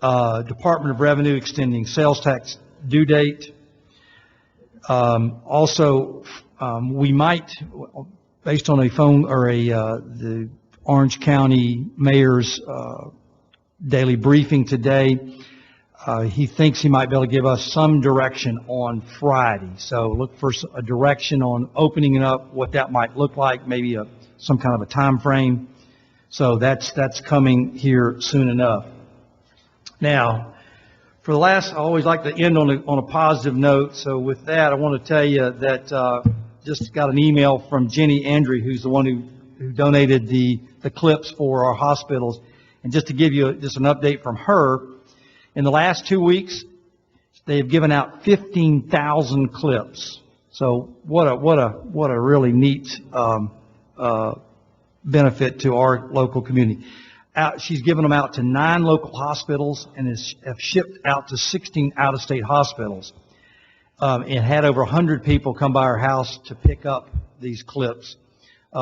Department of Revenue extending sales tax due date. Also, we might, based on a phone or the Orange County Mayor's daily briefing today, he thinks he might be able to give us some direction on Friday. So look for a direction on opening it up, what that might look like, maybe some kind of a time frame. So that's coming here soon enough. Now, for the last, I always like to end on a positive note. So with that, I want to tell you that just got an email from Jenny Andre, who's the one who donated the clips for our hospitals. And just to give you just an update from her, in the last 2 weeks, they have given out 15,000 clips. So what a really neat benefit to our local community. She's given them out to 9 local hospitals and have shipped out to 16 out-of-state hospitals. And had over 100 people come by her house to pick up these clips.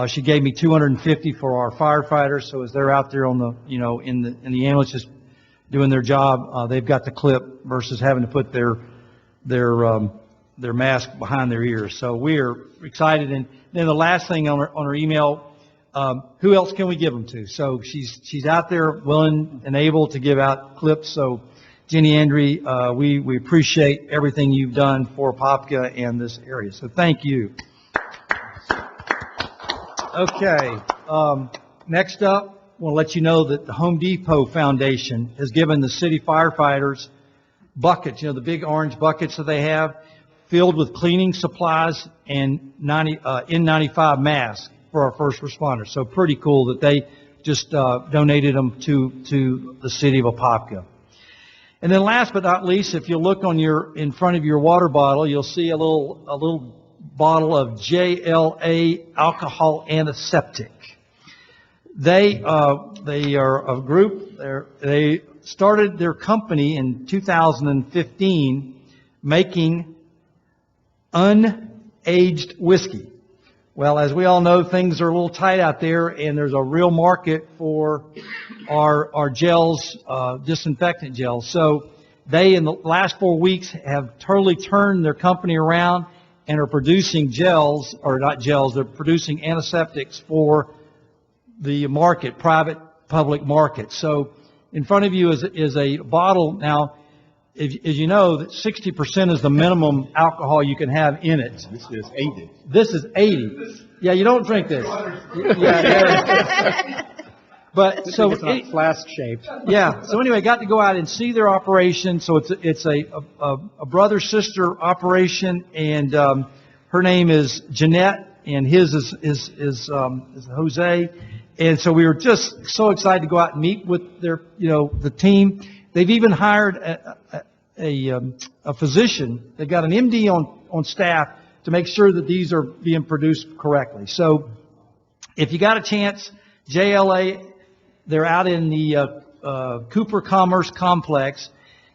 She gave me 250 for our firefighters, so as they're out there on the, in the ambulances doing their job, they've got the clip versus having to put their mask behind their ears. So we're excited. And then the last thing on her email. Who else can we give them to? So she's out there willing and able to give out clips. So Jenny Andre, we appreciate everything you've done for Apopka and this area. So thank you. Okay, next up, I want to let you know that the Home Depot Foundation has given the city firefighters buckets, the big orange buckets that they have, filled with cleaning supplies and N95 masks for our first responders. So pretty cool that they just donated them to the city of Apopka. And then last but not least, if you look in front of your water bottle, you'll see a little bottle of JLA alcohol antiseptic. They are a group. They started their company in 2015 making unaged whiskey. Well, as we all know, things are a little tight out there, and there's a real market for our gels, disinfectant gels. So they, in the last 4 weeks, have totally turned their company around and are producing gels, or not gels, they're producing antiseptics for the market, private, public market. So in front of you is a bottle. Now, as you know, that 60% is the minimum alcohol you can have in it. This is 80. This is 80. Yeah, you don't drink this. Yeah, but so It's not flask shaped. yeah. So anyway, got to go out and see their operation. So it's a brother-sister operation, and her name is Jeanette, and his is Jose. And so we were just so excited to go out and meet with their, the team. They've even hired a physician. They've got an MD on staff to make sure that these are being produced correctly. So if you got a chance, JLA, they're out in the Cooper Commerce Complex,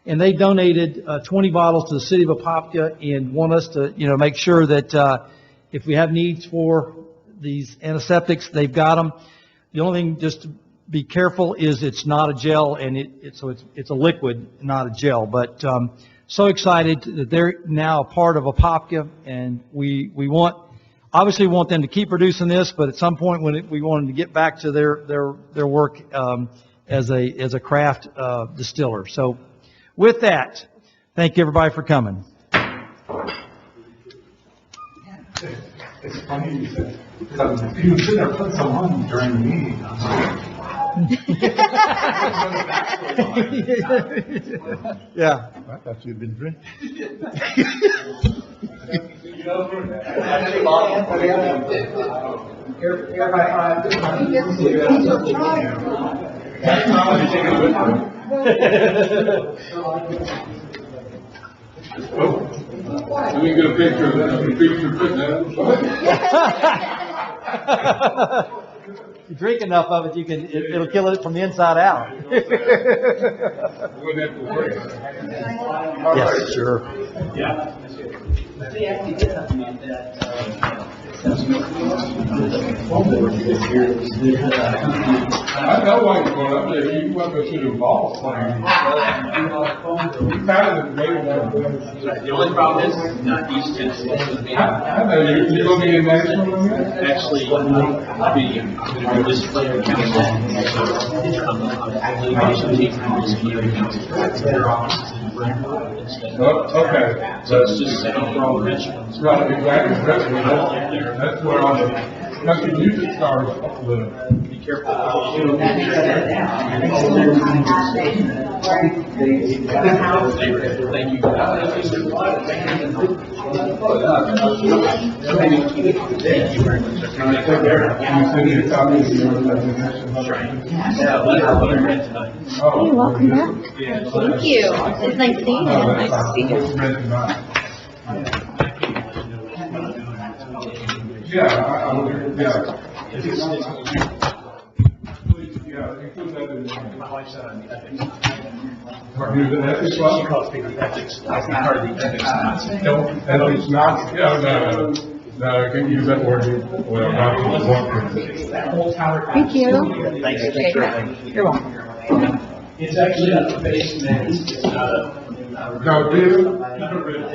and they donated 20 bottles to the city of Apopka and want us to, make sure that if we have needs for these antiseptics, they've got them. The only thing just to be careful is it's not a gel, and it's a liquid, not a gel. But so excited that they're now a part of Apopka, and we obviously want them to keep producing this, but at some point we want them to get back to their work as a craft distiller. So with that, thank you everybody for coming. It's funny you said, because you should have put some on during the meeting. Yeah. I thought you'd been drinking. Let me get a picture of that. If you drink enough of it, it'll kill it from the inside out. Yes, sure. Yeah. They actually did something like that. I know why you're going up there. You went to the ball playing. The only problem is not East Tennessee. I know you're going to be in Nashville. Actually, this player counts Okay. So it's just setting for all the restaurants. Right, exactly. That's where that's the music stars live. Be careful. Thank you. Thank you very much. Can I take care? Can you send me a copy of your resignation? Hey, welcome back. Thank you. It's nice seeing you. Nice to see you. Yeah, I would, yeah. Yeah, include that in My wife said I'm ethics. Are you the ethics one? She calls people ethics. That's not part of the ethics. No, ethics not, yeah, no, I can use that word, well, not Thank you. Thanks. You're welcome. It's actually on the basement. It's not a. No, dude. Not a red.